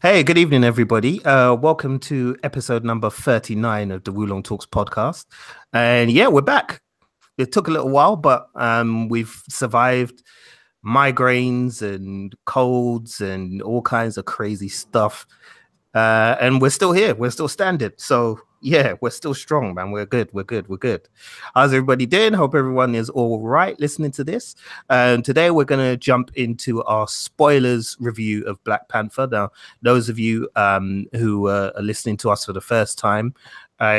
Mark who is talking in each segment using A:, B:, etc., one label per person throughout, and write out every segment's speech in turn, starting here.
A: Hey, good evening, everybody. Welcome to episode number 39 of the Wulong Talks podcast. And yeah, we're back. It took a little while, but we've survived migraines and colds and all kinds of crazy stuff. And we're still here. We're still standing. So yeah, we're still strong, man. We're good. We're good. We're good. How's everybody doing? Hope everyone is all right listening to this. Today we're going to jump into our spoilers review of Black Panther. Now, those of you who are listening to us for the first time,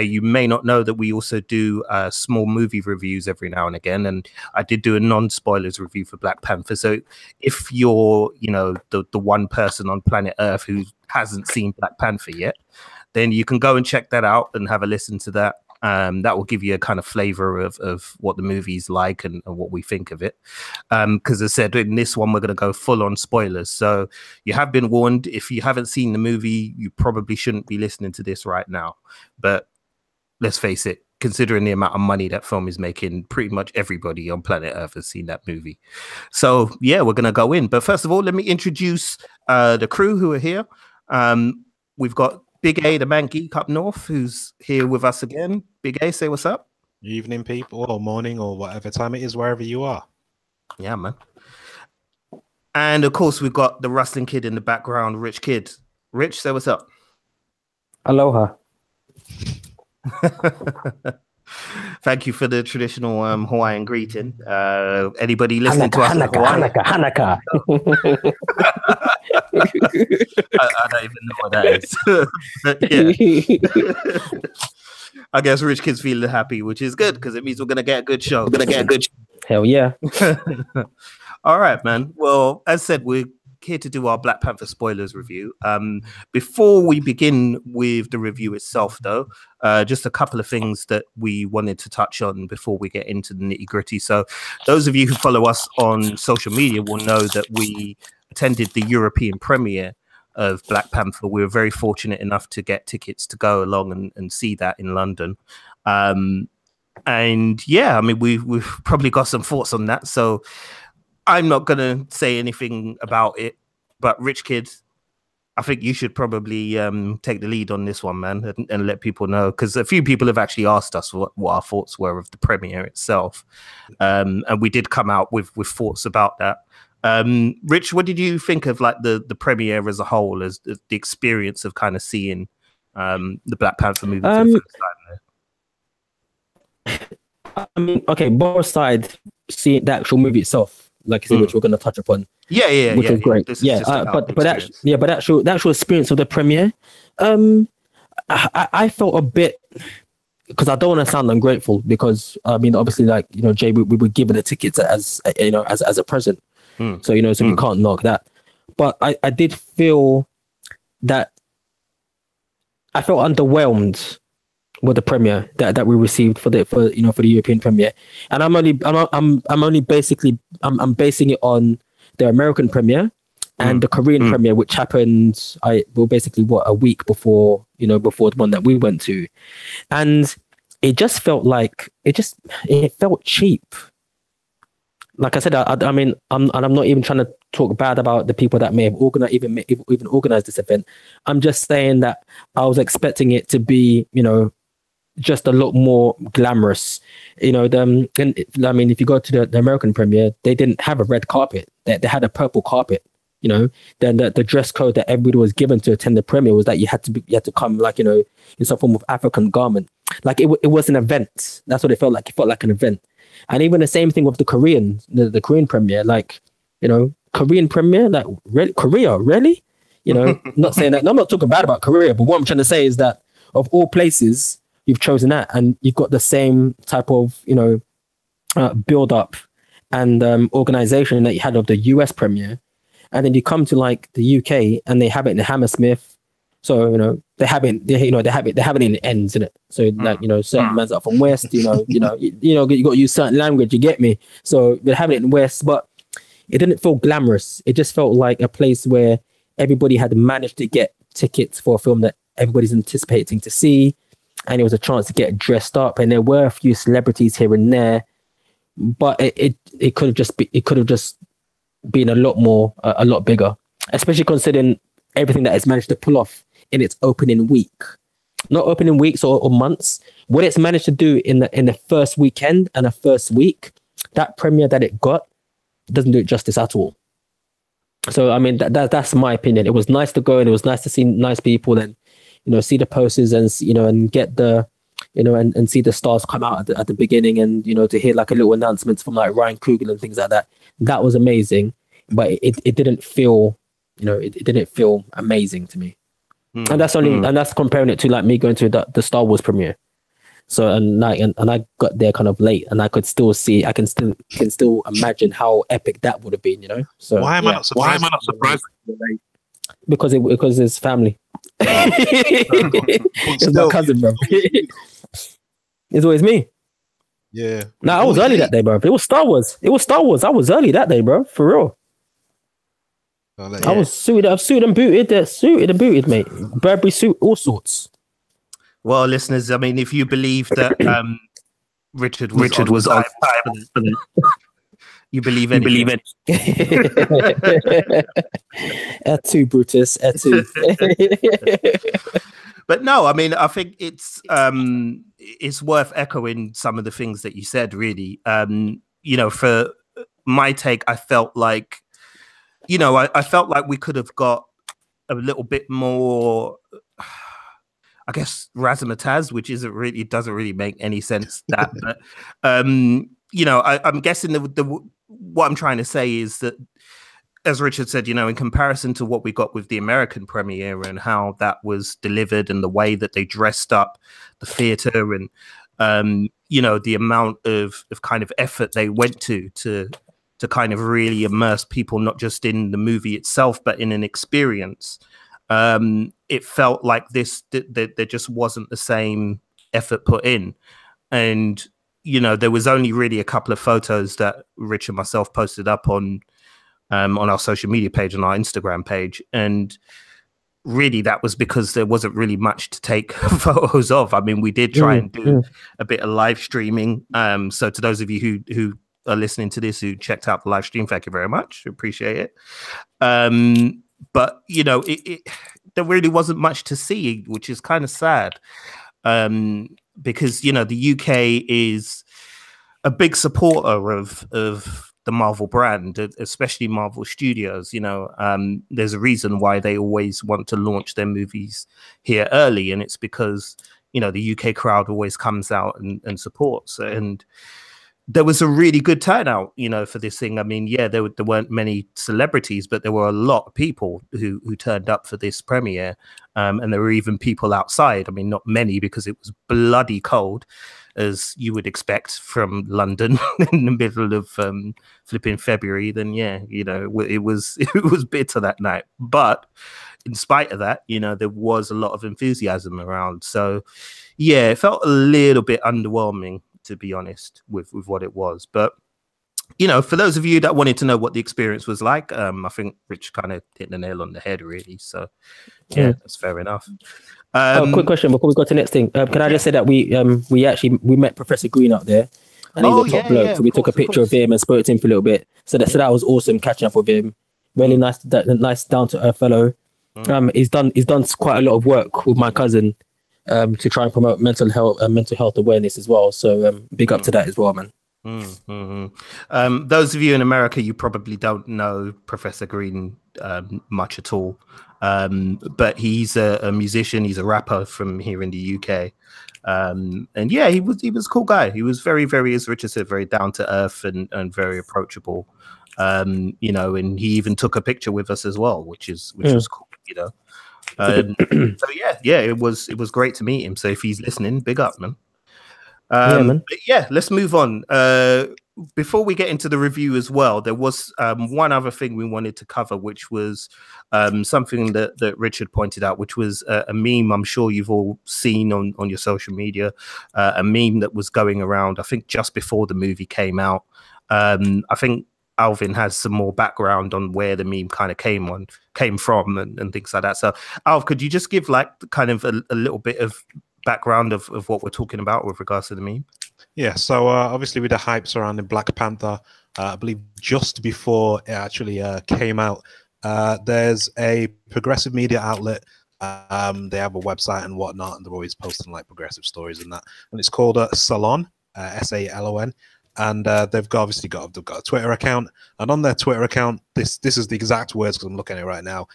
A: you may not know that we also do small movie reviews every now and again, and I did do a non-spoilers review for Black Panther. So if you're, the one person on planet Earth who hasn't seen Black Panther yet, then you can go and check that out and have a listen to that. That will give you a kind of flavor of what the movie's like and what we think of it. Because as I said, in this one, we're going to go full on spoilers. So you have been warned. If you haven't seen the movie, you probably shouldn't be listening to this right now. But let's face it, considering the amount of money that film is making, pretty much everybody on planet Earth has seen that movie. So yeah, we're going to go in. But first of all, let me introduce the crew who are here. We've got Big A, the man geek up north, who's here with us again. Big A, say what's up.
B: Evening, people, or morning, or whatever time it is, wherever you are.
A: Yeah, man. And of course, we've got the rustling kid in the background, Rich Kid. Rich, say what's up.
C: Aloha.
A: Thank you for the traditional Hawaiian greeting. Anybody listening to us in Hawaii?
C: Hanaka.
A: I don't even know what that is. Yeah. I guess Rich Kid's feeling happy, which is good because it means we're going to get a good show.
C: Hell yeah.
A: All right, man. Well, as said, we're here to do our Black Panther spoilers review. Before we begin with the review itself, though, just a couple of things that we wanted to touch on before we get into the nitty gritty. So those of you who follow us on social media will know that we attended the European premiere of Black Panther. We were very fortunate enough to get tickets to go along and see that in London. And yeah, I mean, we've probably got some thoughts on that. So I'm not going to say anything about it, but Rich Kid, I think you should probably take the lead on this one, man, and let people know, because a few people have actually asked us what our thoughts were of the premiere itself. And we did come out with thoughts about that. Rich, what did you think of like the premiere as a whole, as the experience of kind of seeing the Black Panther movie for the first time there?
C: I mean, okay, both aside, seeing the actual movie itself, like I said, which we're going to touch upon. Which was great. But the actual experience of the premiere, I felt a bit, because I don't want to sound ungrateful, because I mean, obviously, like, Jay, we were given the tickets as a present, so we can't knock that. But I did feel that I felt underwhelmed with the premiere that we received for the European premiere, and I'm basing it on the American premiere and the Korean premiere, which happened basically a week before the one that we went to, and it just felt like it felt cheap. Like I said, I mean, I'm not even trying to talk bad about the people that may have organized this event. I'm just saying that I was expecting it to be, just a lot more glamorous. I mean, if you go to the American premiere, they didn't have a red carpet. They had a purple carpet. Then the dress code that everybody was given to attend the premiere was that you had to come like, in some form of African garment. Like it was an event. That's what it felt like. It felt like an event. And even the same thing with the Korean premiere, like, Korean premiere, like Korea, really? Not saying that. No, I'm not talking bad about Korea, but what I'm trying to say is that of all places, you've chosen that, and you've got the same type of, build up and organization that you had of the US premiere, and then you come to like the UK and they have it in Hammersmith, so they have it in the ends, in it. So like certain mans are from West, you got to use certain language, you get me? So they're having it in West, but it didn't feel glamorous. It just felt like a place where everybody had managed to get tickets for a film that everybody's anticipating to see. And it was a chance to get dressed up, and there were a few celebrities here and there, but it could have just been a lot bigger, especially considering everything that it's managed to pull off in its opening week. Not opening weeks or months. What it's managed to do in the first weekend and the first week, that premiere that it got doesn't do it justice at all. So I mean that's my opinion. It was nice to go and it was nice to see nice people and see the posters and and get the and see the stars come out at the beginning and to hear like a little announcements from like Ryan Coogler and things like that. That was amazing, but it didn't feel it didn't feel amazing to me. And that's and that's comparing it to like me going to the Star Wars premiere. So and I got there kind of late, and I could still see. I can still imagine how epic that would have been. So
B: why am I not surprised?
D: Why am I not surprised?
C: Because it's family. It's my cousin, bro. It's always me.
B: Yeah.
C: No, I was early that day, bro. It was Star Wars. I was early that day, bro. For real. I was suited and booted, mate. Burberry suit, all sorts.
A: Well, listeners, I mean, if you believe that Richard was on time, you believe anything.
C: Et tu, Brutus, et tu.
A: But no, I mean, I think it's worth echoing some of the things that you said, really. For my take, I felt like, I felt like we could have got a little bit more, I guess, razzmatazz, which doesn't really make any sense. But I'm guessing what I'm trying to say is that, as Richard said, in comparison to what we got with the American premiere and how that was delivered and the way that they dressed up the theater and the amount of kind of effort they went to kind of really immerse people, not just in the movie itself, but in an experience. It felt like there just wasn't the same effort put in. And, there was only really a couple of photos that Rich and myself posted up on our social media page, on our Instagram page. And really that was because there wasn't really much to take photos of. I mean, we did try and do a bit of live streaming. So to those of you who are listening to this, who checked out the live stream, thank you very much. Appreciate it. But there really wasn't much to see, which is kind of sad. Because the UK is a big supporter of the Marvel brand, especially Marvel Studios. There's a reason why they always want to launch their movies here early, and it's because the UK crowd always comes out and supports. And there was a really good turnout, for this thing. I mean, there weren't many celebrities, but there were a lot of people who turned up for this premiere. And there were even people outside. I mean, not many, because it was bloody cold, as you would expect from London in the middle of flipping February. Then, it was bitter that night. But in spite of that, there was a lot of enthusiasm around. So, it felt a little bit underwhelming, to be honest, with what it was. But for those of you that wanted to know what the experience was like, I think Rich kind of hit the nail on the head, really. So that's fair enough.
C: Quick question before we go to the next thing. Can I just say that we met Professor Green out there, and he's a top bloke. So we took a picture of him and spoke to him for a little bit. So that was awesome catching up with him. Really nice down to earth fellow. He's done quite a lot of work with my cousin to try and promote mental health awareness as well. So big up to that as well, man.
A: Those of you in America, you probably don't know Professor Green much at all, but he's a musician. He's a rapper from here in the UK, and he was a cool guy. He was very, very, as Richard said, very down to earth and very approachable. And he even took a picture with us as well, which was cool. So it was great to meet him. So if he's listening, big up, man.
C: Man.
A: But let's move on. Before we get into the review as well, there was one other thing we wanted to cover, which was something that Richard pointed out, which was a meme I'm sure you've all seen on your social media, a meme that was going around, I think, just before the movie came out. I think Alvin has some more background on where the meme kind of came from and things like that. So, Alv, could you just give like kind of a little bit of background of what we're talking about with regards to the meme?
B: Yeah, so obviously with the hype surrounding Black Panther, I believe just before it actually came out, There's a progressive media outlet. They have a website and whatnot, and they're always posting like progressive stories and that. And it's called Salon, SALON. And they've obviously got a Twitter account. And on their Twitter account, this is the exact words because I'm looking at it right now.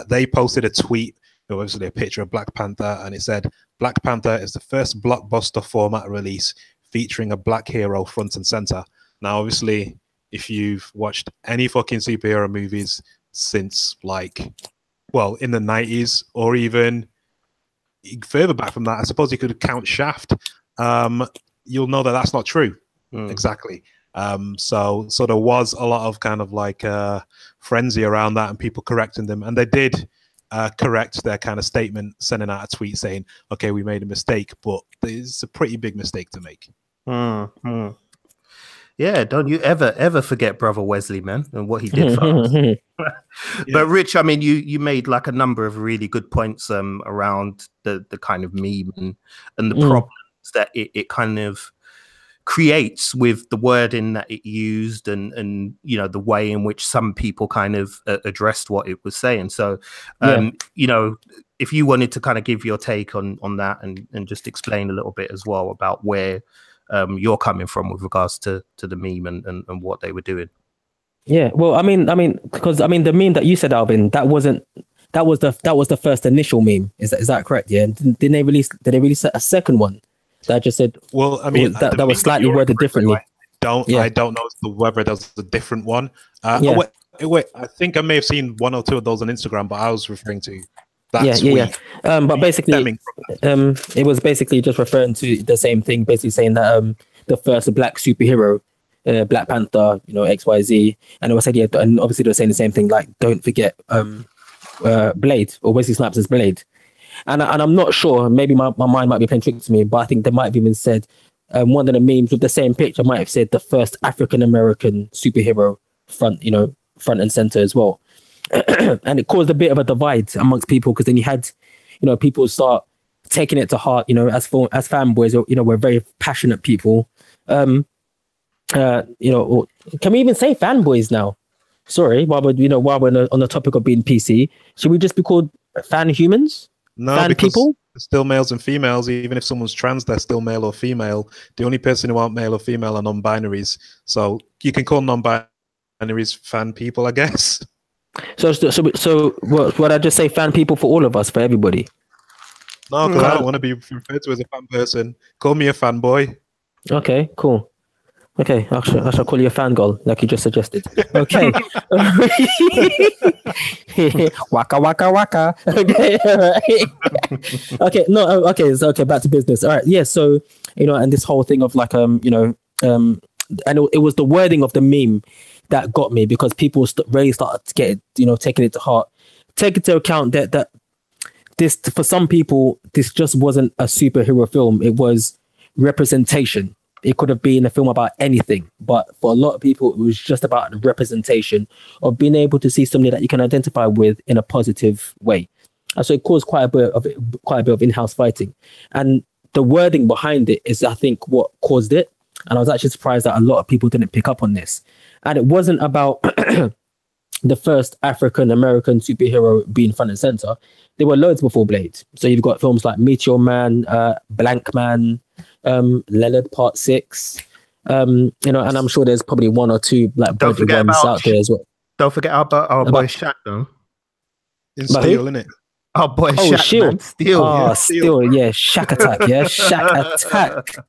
B: They posted a tweet, obviously a picture of Black Panther, and it said, "Black Panther is the first blockbuster format release featuring a black hero front and center." Now, obviously, if you've watched any fucking superhero movies since like, well, in the 90s or even further back from that, I suppose you could count Shaft, you'll know that that's not true. Exactly. So there was a lot of kind of like frenzy around that and people correcting them. And they did correct their kind of statement, sending out a tweet saying, okay, we made a mistake, but it's a pretty big mistake to make.
A: Yeah, don't you ever forget Brother Wesley, man, and what he did for us. But Rich, I mean, you made like a number of really good points around the kind of meme and the problems that it kind of creates with the wording that it used and you know the way in which some people kind of addressed what it was saying. So you know, if you wanted to kind of give your take on that and just explain a little bit as well about where you're coming from with regards to the meme and what they were doing.
C: Yeah, well, I mean, because the meme that you said, Alvin, that was the first initial meme. Is that correct? Yeah. Did they release a second one that just said?
B: Well, I mean,
C: that was slightly worded differently.
B: I don't know whether there's a different one. Wait, I think I may have seen one or two of those on Instagram, but I was referring to that tweet.
C: But basically, it was basically just referring to the same thing, basically saying that the first black superhero, Black Panther, you know, XYZ, and it was said, and obviously they were saying the same thing, like don't forget Blade, or Wesley Snipes' Blade. And I'm not sure, maybe my mind might be playing tricks to me, but I think they might have even said one of the memes with the same picture might have said the first African American superhero front and center as well. And it caused a bit of a divide amongst people, because then you had, you know, people start taking it to heart, you know, as fanboys, or, you know, we're very passionate people. You know, or can we even say fanboys now? Sorry, while we're on the topic of being PC, should we just be called fan humans?
B: No,
C: fan
B: because
C: people?
B: they're still males and females. Even if someone's trans, they're still male or female. The only person who aren't male or female are non-binaries. So you can call non-binaries fan people, I guess. So
C: what I just say, fan people for all of us, for everybody?
B: No, because I don't want to be referred to as a fan person. Call me a fanboy.
C: Okay, cool. Okay, I shall call you a fangirl, like you just suggested. Okay. Waka waka waka. Okay, all right. Okay, no, okay, so back to business. All right, yeah. So, you know, and this whole thing of like and it was the wording of the meme that got me, because people really started to get it, you know, taking it to heart, take into account that this, for some people, this just wasn't a superhero film. It was representation. It could have been a film about anything, but for a lot of people, it was just about the representation of being able to see something that you can identify with in a positive way. And so it caused quite a bit of in-house fighting, and the wording behind it is, I think, what caused it. And I was actually surprised that a lot of people didn't pick up on this. And it wasn't about the first African American superhero being front and center. There were loads before Blade. So you've got films like Meteor Man, Blank Man, Leonard Part 6, you know, and I'm sure there's probably one or two like budget ones out there as well.
A: Don't forget about our boy Shaq, though.
B: In Steel, innit?
A: Our boy Shaq,
C: Shield.
A: Man. Steel.
C: Oh,
A: Yeah.
C: Steel, yeah. Shaq Attack, yeah. Shaq Attack.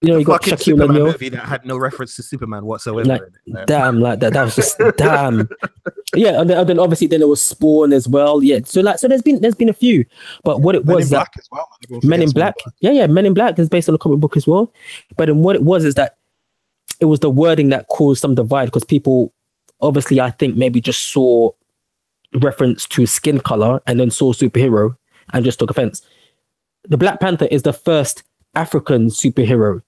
C: You know, you got Shaquille
A: Superman
C: O'Neal
A: movie that had no reference to Superman whatsoever.
C: Like, damn, like that was just damn. Yeah, and then obviously then there was Spawn as well. Yeah, so there's been a few, but what it was that
B: as well.
C: Men in Black, yeah, Men in Black is based on a comic book as well. But then what it was is that it was the wording that caused some divide, because people obviously, I think, maybe just saw reference to skin color and then saw superhero and just took offense. The Black Panther is the first African superhero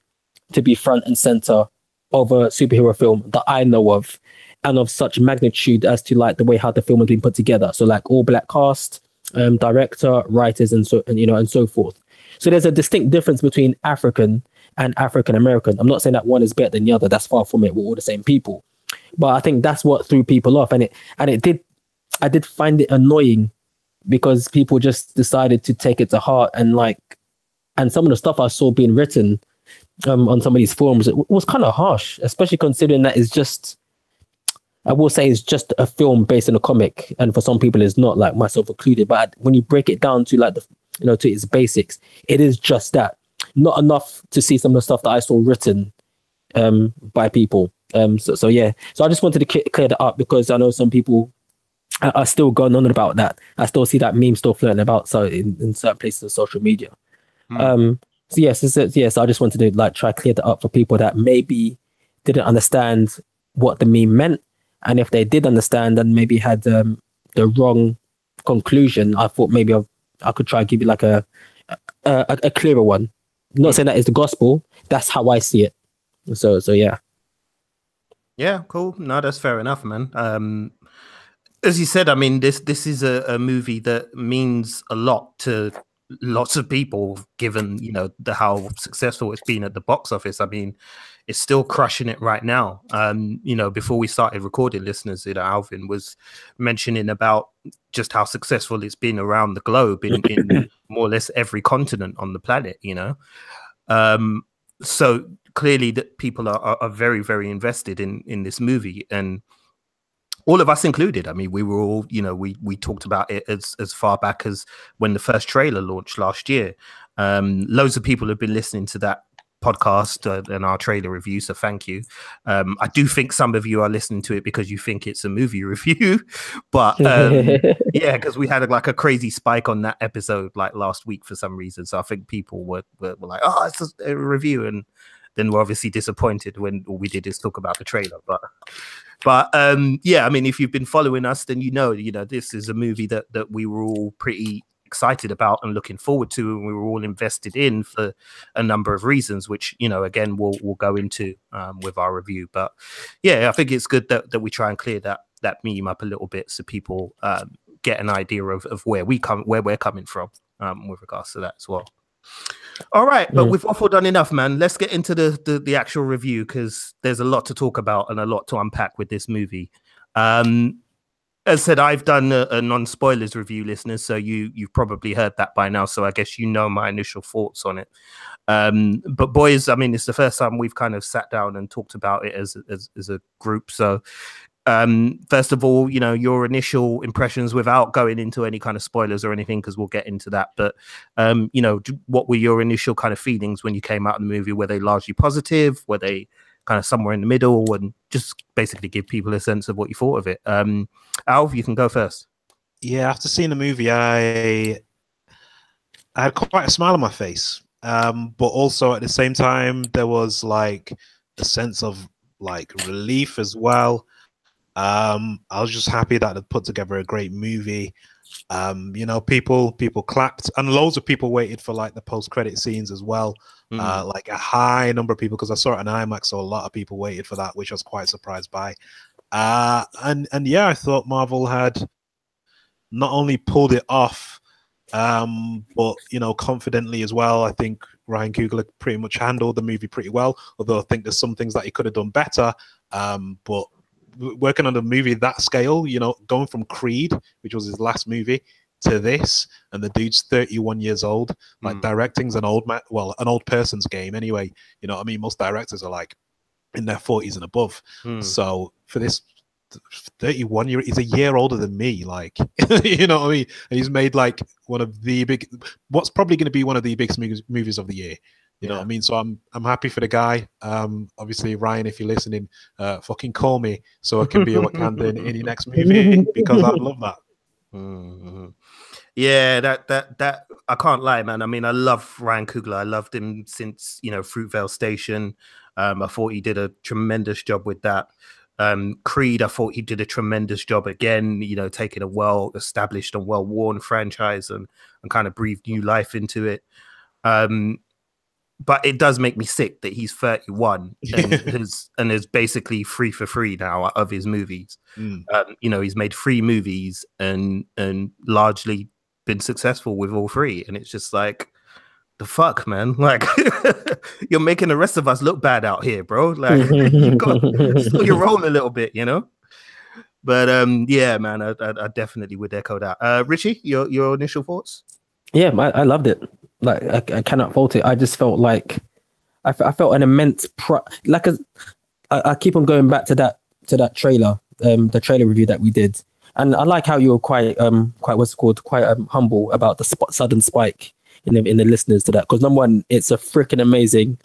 C: to be front and center of a superhero film that I know of, and of such magnitude as to like the way how the film has been put together. So like all black cast, director, writers, and so forth. So there's a distinct difference between African and African American. I'm not saying that one is better than the other. That's far from it. We're all the same people. But I think that's what threw people off, and it did. I did find it annoying because people just decided to take it to heart, and some of the stuff I saw being written on some of these forums, it was kind of harsh, especially considering that it's just, I will say, it's just a film based on a comic, and for some people it's not, like myself included. But when you break it down to to its basics, it is just that. Not enough to see some of the stuff that I saw written by people. So yeah. So I just wanted to clear that up because I know some people are still going on about that. I still see that meme still floating about in certain places of social media. So yes, yes. I just wanted to try clear that up for people that maybe didn't understand what the meme meant, and if they did understand and maybe had the wrong conclusion, I thought maybe I could try and give you a clearer one. Not saying that is the gospel. That's how I see it. So yeah.
A: Yeah, cool. No, that's fair enough, man. As you said, I mean, this is a movie that means a lot to lots of people, given how successful it's been at the box office. I mean, it's still crushing it right now. Before we started recording, listeners, Alvin was mentioning about just how successful it's been around the globe in more or less every continent on the planet. So clearly that people are very, very invested in this movie, and all of us included. I mean, we were all, we talked about it as far back as when the first trailer launched last year. Loads of people have been listening to that podcast and our trailer review, so thank you. I do think some of you are listening to it because you think it's a movie review, but yeah, because we had a crazy spike on that episode last week for some reason. So I think people were like, oh, it's a review, and then we're obviously disappointed when all we did is talk about the trailer. But yeah, I mean, if you've been following us, then this is a movie that we were all pretty excited about and looking forward to, and we were all invested in for a number of reasons, which again we'll go into with our review. But yeah, I think it's good that we try and clear that meme up a little bit so people get an idea of where we're coming from with regards to that as well. All right, but we've waffled on enough, man. Let's get into the actual review, because there's a lot to talk about and a lot to unpack with this movie. As said, I've done a non-spoilers review, listeners, so you've probably heard that by now, so I guess my initial thoughts on it. But boys, I mean, it's the first time we've kind of sat down and talked about it as a group. So first of all, your initial impressions without going into any kind of spoilers or anything, because we'll get into that. But what were your initial kind of feelings when you came out of the movie? Were they largely positive? Were they kind of somewhere in the middle? And just basically give people a sense of what you thought of it. Alv, you can go first.
B: Yeah, after seeing the movie, I had quite a smile on my face, but also at the same time there was a sense of relief as well. I was just happy that they put together a great movie. People clapped, and loads of people waited for the post-credit scenes as well. A high number of people, because I saw it in IMAX, so a lot of people waited for that, which I was quite surprised by. And yeah, I thought Marvel had not only pulled it off, but confidently as well. I think Ryan Coogler pretty much handled the movie pretty well, although I think there's some things that he could have done better. But working on a movie that scale, going from Creed, which was his last movie, to this, and the dude's 31 years old. Directing's an old person's game anyway. You know what I mean? Most directors are in their 40s and above. So for this 31 year, he's a year older than me. You know what I mean? And he's made one of the what's probably going to be one of the biggest movies of the year. You know what I mean? So I'm happy for the guy. Obviously, Ryan, if you're listening, fucking call me so I can be a Wakanda in your next movie, because I'd love that.
A: Yeah, that I can't lie, man. I mean, I love Ryan Coogler. I loved him since Fruitvale Station. I thought he did a tremendous job with that. Creed, I thought he did a tremendous job again. Taking a well-established and well-worn franchise and kind of breathed new life into it. But it does make me sick that he's 31 and is basically free for free now of his movies. He's made 3 movies and largely been successful with all 3. And it's just the fuck, man? Like, you're making the rest of us look bad out here, bro. Like, you got slow your roll a little bit, you know. But yeah, man, I definitely would echo that. Richie, your initial thoughts?
C: Yeah, I loved it. Like, I cannot fault it. I just felt like I felt an immense I keep on going back to that trailer, the trailer review that we did, and I like how you were quite what's it called, quite humble about the sudden spike in the listeners to that, because number one, it's a freaking amazing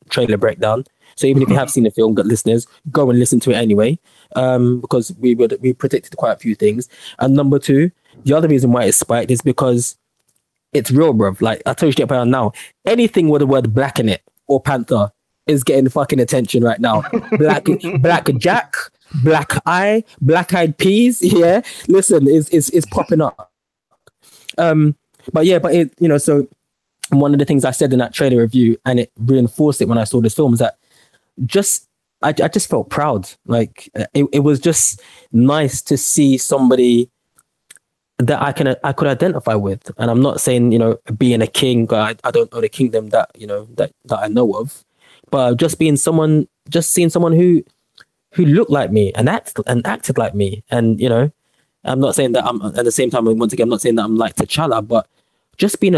C: trailer breakdown. So even if you have seen the film, got listeners, go and listen to it anyway, because we predicted quite a few things. And number two, the other reason why it spiked is because it's real, bruv. Like, I tell you straight up now, anything with the word black in it or Panther is getting fucking attention right now. Black Jack, Black Eye, Black Eyed Peas. Yeah, listen, is popping up. But it, you know, so one of the things I said in that trailer review, and it reinforced it when I saw this film, is that I just felt proud. Like, it was just nice to see somebody that I could identify with. And I'm not saying, you know, being a king, I don't know the kingdom that, you know, that I know of, but just seeing someone who looked like me and acted like me. And, you know, I'm not saying that I'm, at the same time, once again, I'm not saying that I'm like T'Challa, but just being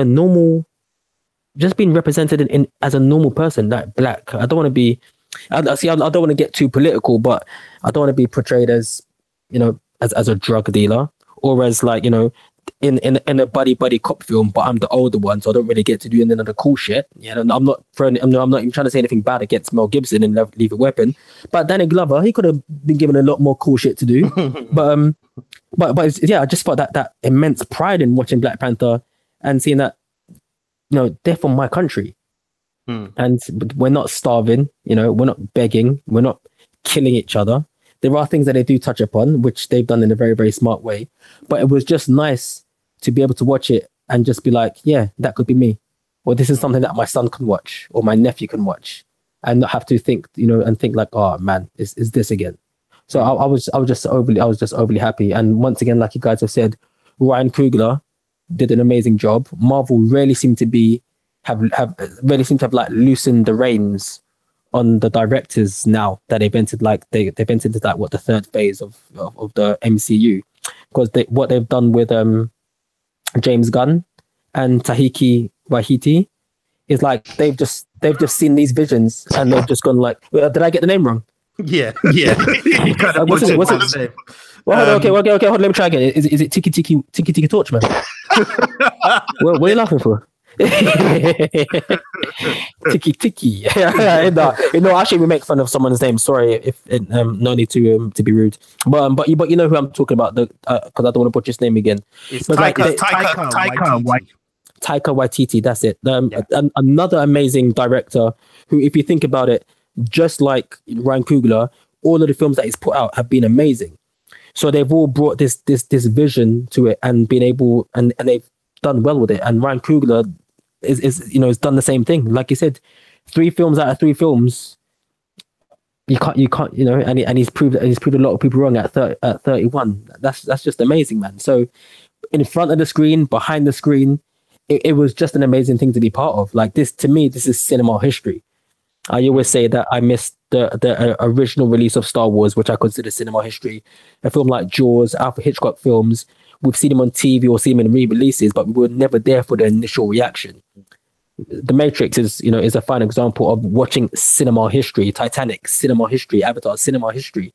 C: represented in as a normal person, like black. I don't want to be, I don't want to get too political, but I don't want to be portrayed as, you know, as a drug dealer, or as, like, you know, in a buddy cop film, but I'm the older one, so I don't really get to do any of the cool shit. Yeah, and I'm not even trying to say anything bad against Mel Gibson and Lethal Weapon, but Danny Glover, he could have been given a lot more cool shit to do. but yeah, I just felt that immense pride in watching Black Panther and seeing that, you know, they're from my country, and we're not starving. You know, we're not begging, we're not killing each other. There are things that they do touch upon, which they've done in a very, very smart way. But it was just nice to be able to watch it and just be like, yeah, that could be me. Or this is something that my son can watch or my nephew can watch, and not have to think, you know, and think like, oh man, is this again? So I was just overly happy. And once again, like you guys have said, Ryan Coogler did an amazing job. Marvel really seemed to have like loosened the reins on the directors now that they've entered like they've entered like the third phase of the MCU, because what they've done with James Gunn and Taiki Waititi is like they've just seen these visions and they've just gone like, did I get the name wrong?
A: Yeah.
C: What's it? Well, okay, hold on, let me try again. Is it Tiki Torch, man? What are you laughing for? Tiki. No, actually, we make fun of someone's name. Sorry, if no need to be rude. But you know who I'm talking about, because I don't want to butcher his name again.
A: It's Taika
C: Waititi. That's it. Another amazing director who, if you think about it, just like Ryan Coogler, all of the films that he's put out have been amazing. So they've all brought this vision to it and been able, and they've done well with it. And Ryan Coogler is done the same thing. Like you said, 3 films out of 3 films, you can't, you know, and he's proved a lot of people wrong at 31. That's just amazing, man. So in front of the screen, behind the screen, it was just an amazing thing to be part of. Like this, to me, this is cinema history. I always say that I missed the original release of Star Wars, which I consider cinema history. A film like Jaws, Alfred Hitchcock films, we've seen them on TV or seen them in re-releases, but we were never there for the initial reaction. The Matrix is a fine example of watching cinema history. Titanic, cinema history. Avatar, cinema history.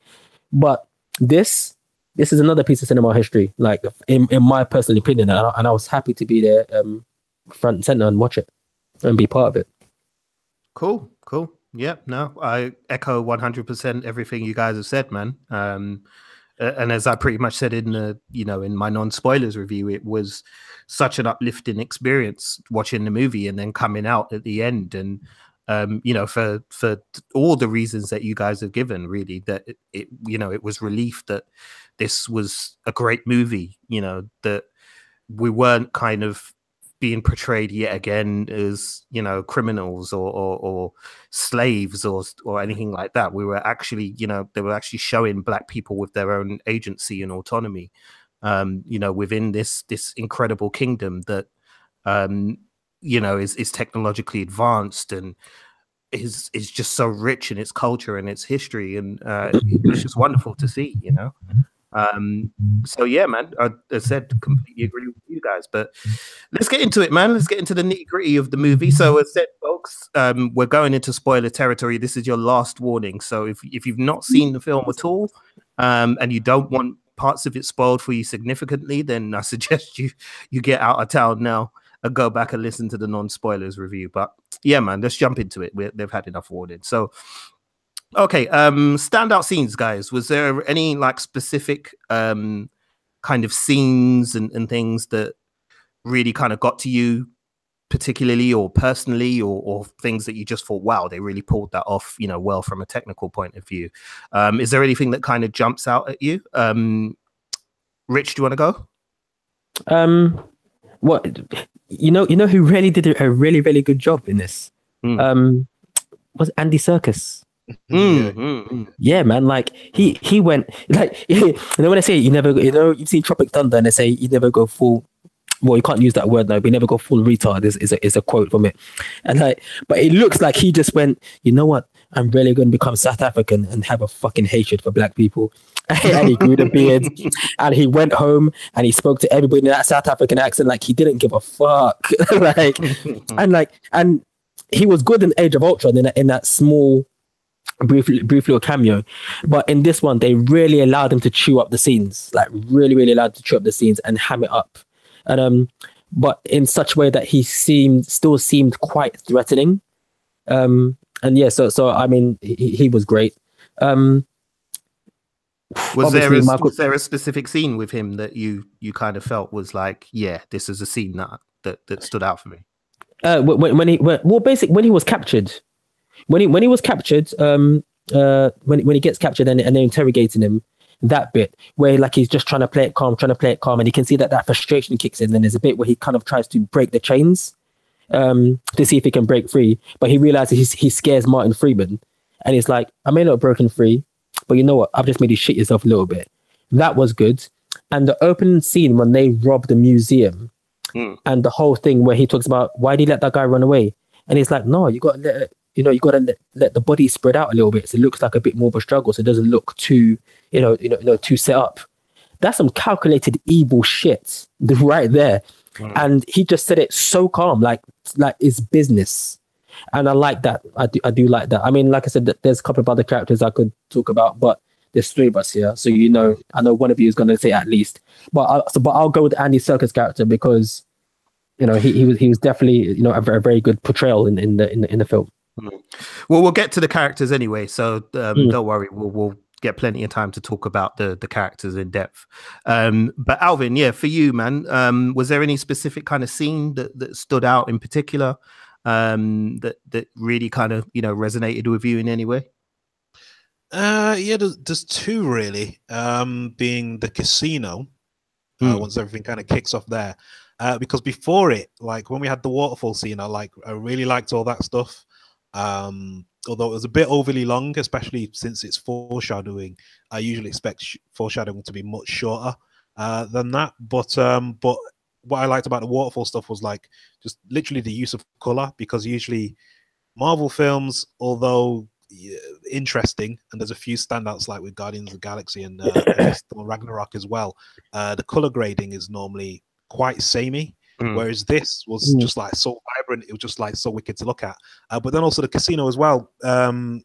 C: But this is another piece of cinema history, like in my personal opinion, and I was happy to be there front and center and watch it and be part of it.
A: Cool. Yeah, no, I echo 100% everything you guys have said, man. And as I pretty much said in my non-spoilers review, it was such an uplifting experience watching the movie and then coming out at the end. And, for all the reasons that you guys have given, really, that it was relief that this was a great movie, you know, that we weren't kind of being portrayed yet again as, you know, criminals or slaves or anything like that. We were actually, they were actually showing Black people with their own agency and autonomy, within this incredible kingdom that, you know, is technologically advanced and is just so rich in its culture and its history, and it's just wonderful to see, you know. So yeah, man, I said completely agree with you guys, but let's get into it, man. Let's get into the nitty gritty of the movie. So as said, folks, we're going into spoiler territory. This is your last warning. So if you've not seen the film at all, and you don't want parts of it spoiled for you significantly, then I suggest you get out of town now and go back and listen to the non-spoilers review. But yeah, man, let's jump into it. They've had enough warning. So okay, standout scenes, guys. Was there any like specific kind of scenes and things that really kind of got to you particularly or personally, or things that you just thought, wow, they really pulled that off, you know, well from a technical point of view? Is there anything that kind of jumps out at you? Rich, do you want to
C: go? What you know who really did a really, really good job in this? Was Andy Serkis. Yeah, man. Like he went like, you know, when I say you've seen Tropic Thunder and they say you never go full. Well, you can't use that word now, but you never go full retard is a quote from it. And like, but it looks like he just went, you know what? I'm really going to become South African and have a fucking hatred for black people. And he grew the beard and he went home and he spoke to everybody in that South African accent like he didn't give a fuck. and he was good in Age of Ultron in that small brief little cameo, but in this one they really allowed him to chew up the scenes, like really allowed to chew up the scenes and ham it up, and but in such a way that he still seemed quite threatening, and yeah, so I mean he was great.
A: Was there a specific scene with him that you kind of felt was like, yeah, this is a scene that stood out for me?
C: When he was captured. When he was captured, when he gets captured and they're interrogating him, that bit where like he's just trying to play it calm, and you can see that frustration kicks in. And there's a bit where he kind of tries to break the chains to see if he can break free, but he realizes he scares Martin Freeman, and he's like, I may not have broken free, but you know what? I've just made you shit yourself a little bit. That was good. And the opening scene when they rob the museum, and the whole thing where he talks about why did he let that guy run away, and he's like, no, you got to let it. You know, you got to let the body spread out a little bit, so it looks like a bit more of a struggle, so it doesn't look too, too set up. That's some calculated evil shit right there, and he just said it so calm, like it's business, and I like that. I do like that. I mean, like I said, there's a couple of other characters I could talk about, but there's three of us here, so I know one of you is going to say at least, but I'll go with Andy Serkis' character because, he was definitely a very good portrayal in the film.
A: Well, we'll get to the characters anyway, so don't worry. We'll get plenty of time to talk about the characters in depth. But Alvin, yeah, for you, man, was there any specific kind of scene that stood out in particular, that really kind of resonated with you in any way?
B: Yeah, there's two really. Being the casino, once everything kind of kicks off there, because before it, like when we had the waterfall scene, I really liked all that stuff. Although it was a bit overly long, especially since it's foreshadowing. I usually expect foreshadowing to be much shorter than that. But what I liked about the waterfall stuff was like just literally the use of color, because usually Marvel films, although interesting, and there's a few standouts like with Guardians of the Galaxy and Ragnarok as well, the color grading is normally quite samey. Whereas this was just like so vibrant, it was just like so wicked to look at. But then also the casino as well. The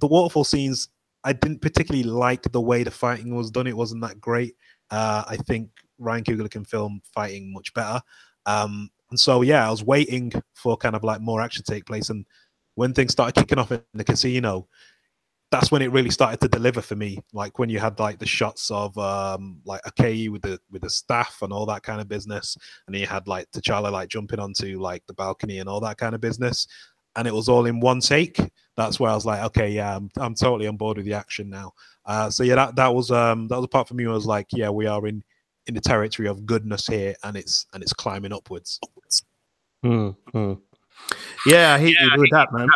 B: waterfall scenes, I didn't particularly like the way the fighting was done. It wasn't that great. I think Ryan Coogler can film fighting much better. And so yeah, I was waiting for kind of like more action to take place. And when things started kicking off in the casino, that's when it really started to deliver for me. Like when you had like the shots of like Akei with the staff and all that kind of business, and then you had like T'Challa like jumping onto like the balcony and all that kind of business, and it was all in one take. That's where I was like, okay, yeah, I'm totally on board with the action now. So yeah, that was a part for me. I was like, yeah, we are in the territory of goodness here, and it's climbing upwards.
A: Yeah, I hate you with that, man.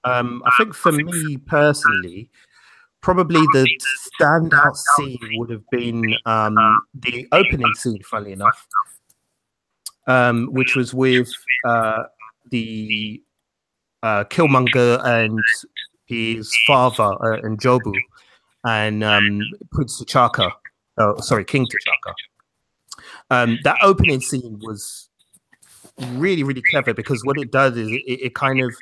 A: I think for me personally, probably the standout scene would have been the opening scene, funnily enough. which was with the Killmonger and his father and Jobu and Prince T'Chaka. Oh, sorry, King T'Chaka. That opening scene was really, really clever because what it does is it kind of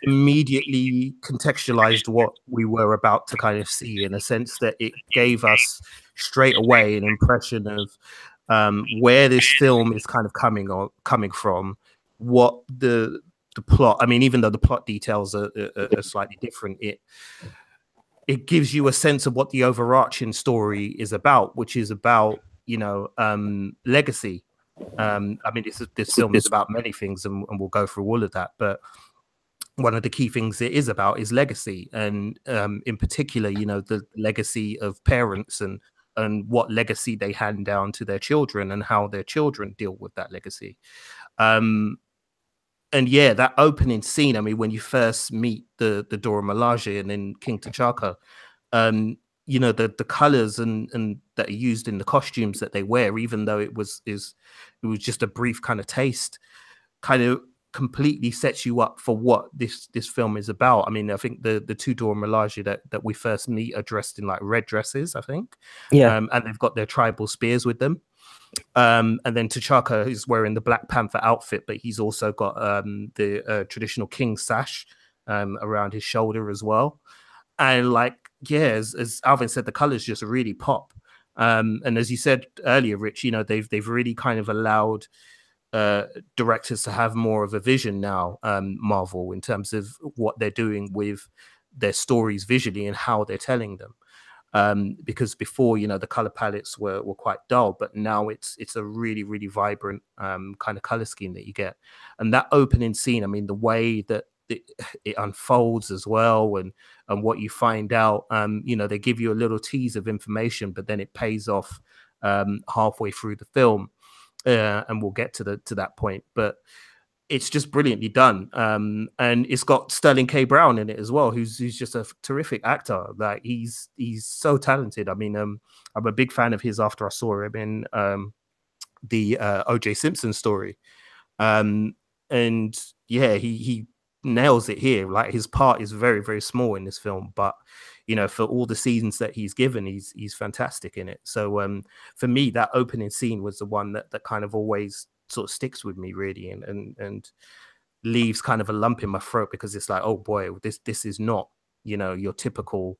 A: immediately contextualized what we were about to kind of see, in a sense that it gave us straight away an impression of where this film is kind of coming from, what the plot. I mean, even though the plot details are slightly different, it gives you a sense of what the overarching story is about, which is about, you know, legacy. I mean, this film is about many things, and we'll go through all of that, but one of the key things it is about is legacy, and in particular, you know, the legacy of parents and what legacy they hand down to their children and how their children deal with that legacy. And yeah, that opening scene, I mean, when you first meet the Dora Milaje and then King T'Chaka, you know, the colors and that are used in the costumes that they wear, even though it was just a brief kind of taste, kind of completely sets you up for what this film is about. I mean, I think the two Dora Milaje that we first meet are dressed in like red dresses, I think.
C: Yeah.
A: And they've got their tribal spears with them. And then T'Chaka is wearing the Black Panther outfit, but he's also got the traditional king sash around his shoulder as well. And like, yeah, as Alvin said, the colors just really pop. And as you said earlier, Rich, you know, they've really kind of allowed directors to have more of a vision now, Marvel, in terms of what they're doing with their stories visually and how they're telling them. Because before, you know, the color palettes were quite dull, but now it's a really, really vibrant kind of color scheme that you get. And that opening scene, I mean, the way that it unfolds as well, and what you find out, you know, they give you a little tease of information, but then it pays off halfway through the film, and we'll get to that point. But it's just brilliantly done, and it's got Sterling K. Brown in it as well, who's just a terrific actor. Like he's so talented. I mean, I'm a big fan of his after I saw him in the O.J. Simpson story, and yeah, he nails it here. Like his part is very, very small in this film, but you know, for all the scenes that he's given, he's fantastic in it. So for me, that opening scene was the one that kind of always sort of sticks with me, really, and leaves kind of a lump in my throat, because it's like, oh boy, this is not, you know, your typical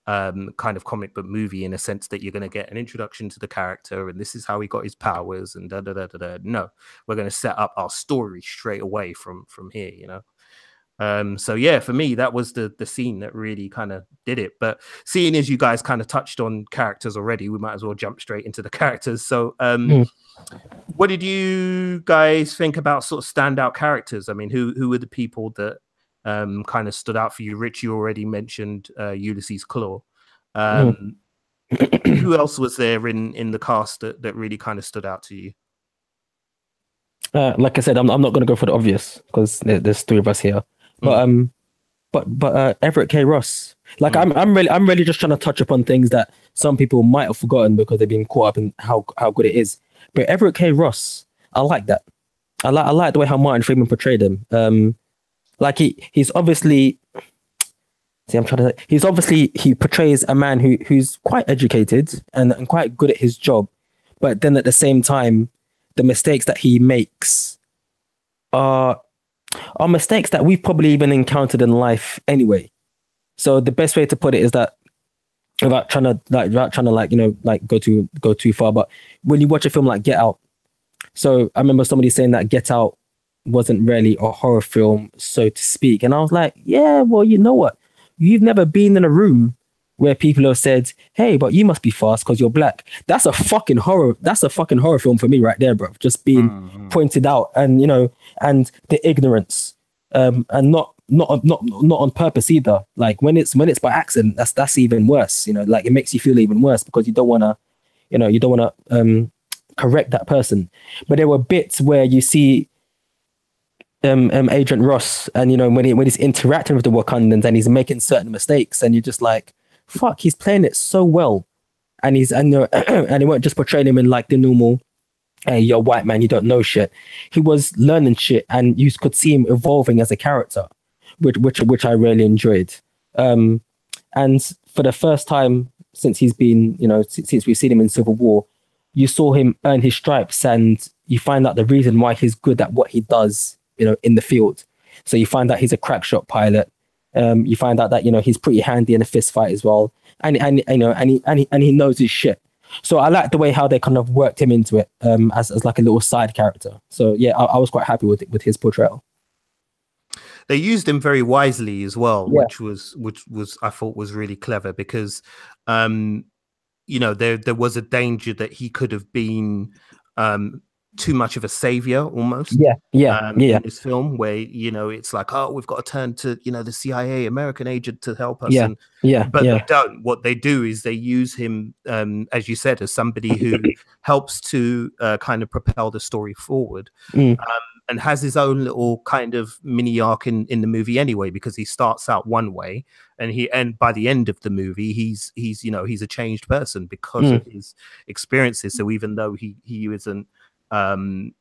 A: kind of comic book movie, in a sense that you're going to get an introduction to the character and this is how he got his powers and da da da da da. No, we're going to set up our story straight away from here, you know. So yeah, for me, that was the scene that really kind of did it. But seeing as you guys kind of touched on characters already, we might as well jump straight into the characters. So what did you guys think about sort of standout characters? I mean, who were the people that kind of stood out for you? Rich, you already mentioned Ulysses Claw. Who else was there in the cast that really kind of stood out to you?
C: Like I said, I'm not going to go for the obvious, because there's three of us here. But Everett K. Ross, like I'm really just trying to touch upon things that some people might have forgotten because they've been caught up in how good it is. But Everett K. Ross, I like that. I like the way how Martin Freeman portrayed him. Like he's obviously, he portrays a man who's quite educated and quite good at his job, but then at the same time, the mistakes that he makes are mistakes that we've probably even encountered in life anyway. So the best way to put it is that, without trying to go too far, but when you watch a film like Get Out, so I remember somebody saying that Get Out wasn't really a horror film, so to speak, and I was like, yeah, well, you know what? You've never been in a room where people have said, hey, but you must be fast because you're black. That's a fucking horror. That's a fucking horror film for me right there, bro. Just being pointed out, and, you know, and the ignorance, and not on purpose either. Like when it's by accident, that's even worse. You know, like it makes you feel even worse because you don't want to correct that person. But there were bits where you see Agent Ross, and, you know, when he's interacting with the Wakandans and he's making certain mistakes, and you're just like, fuck, he's playing it so well, and he won't just portray him in like the normal hey, you're a white man, you don't know shit. He was learning shit, and you could see him evolving as a character, which I really enjoyed. And for the first time since he's been, since we've seen him in Civil War, you saw him earn his stripes, and you find out the reason why he's good at what he does, in the field. So you find out he's a crack shot pilot. You find out that he's pretty handy in a fist fight as well, and he knows his shit. So I like the way how they kind of worked him into it, as like a little side character. So yeah, I was quite happy with his portrayal.
A: They used him very wisely as well,
C: Yeah.
A: which was I thought was really clever, because there was a danger that he could have been too much of a savior almost. In this film, where it's like, oh, we've got to turn to the CIA American agent to help us. But they don't. What they do is they use him, as you said, as somebody who helps to kind of propel the story forward. And has his own little kind of mini arc in the movie anyway, because he starts out one way, and by the end of the movie he's a changed person because of his experiences. So even though he isn't even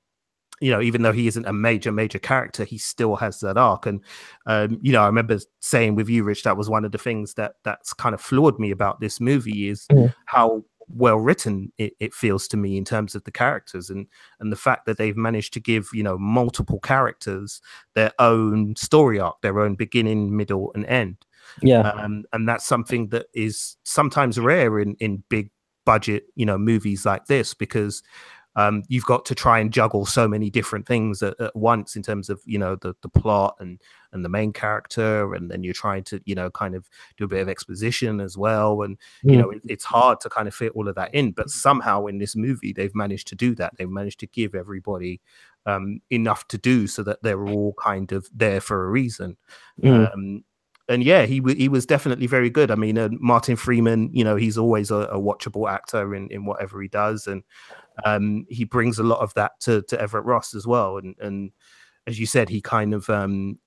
A: though he isn't a major character, he still has that arc. And I remember saying with you, Rich, that was one of the things that's kind of floored me about this movie, is how well written it feels to me in terms of the characters, and the fact that they've managed to give multiple characters their own story arc, their own beginning, middle, and end. And that's something that is sometimes rare in big budget movies like this, because you've got to try and juggle so many different things at once in terms of the plot and the main character, and then you're trying to kind of do a bit of exposition as well, and it's hard to kind of fit all of that in. But somehow in this movie they've managed to do that. They've managed to give everybody enough to do so that they're all kind of there for a reason. And yeah, he was definitely very good. I mean, Martin Freeman, he's always a watchable actor in whatever he does, and he brings a lot of that to Everett Ross as well. And as you said, he kind of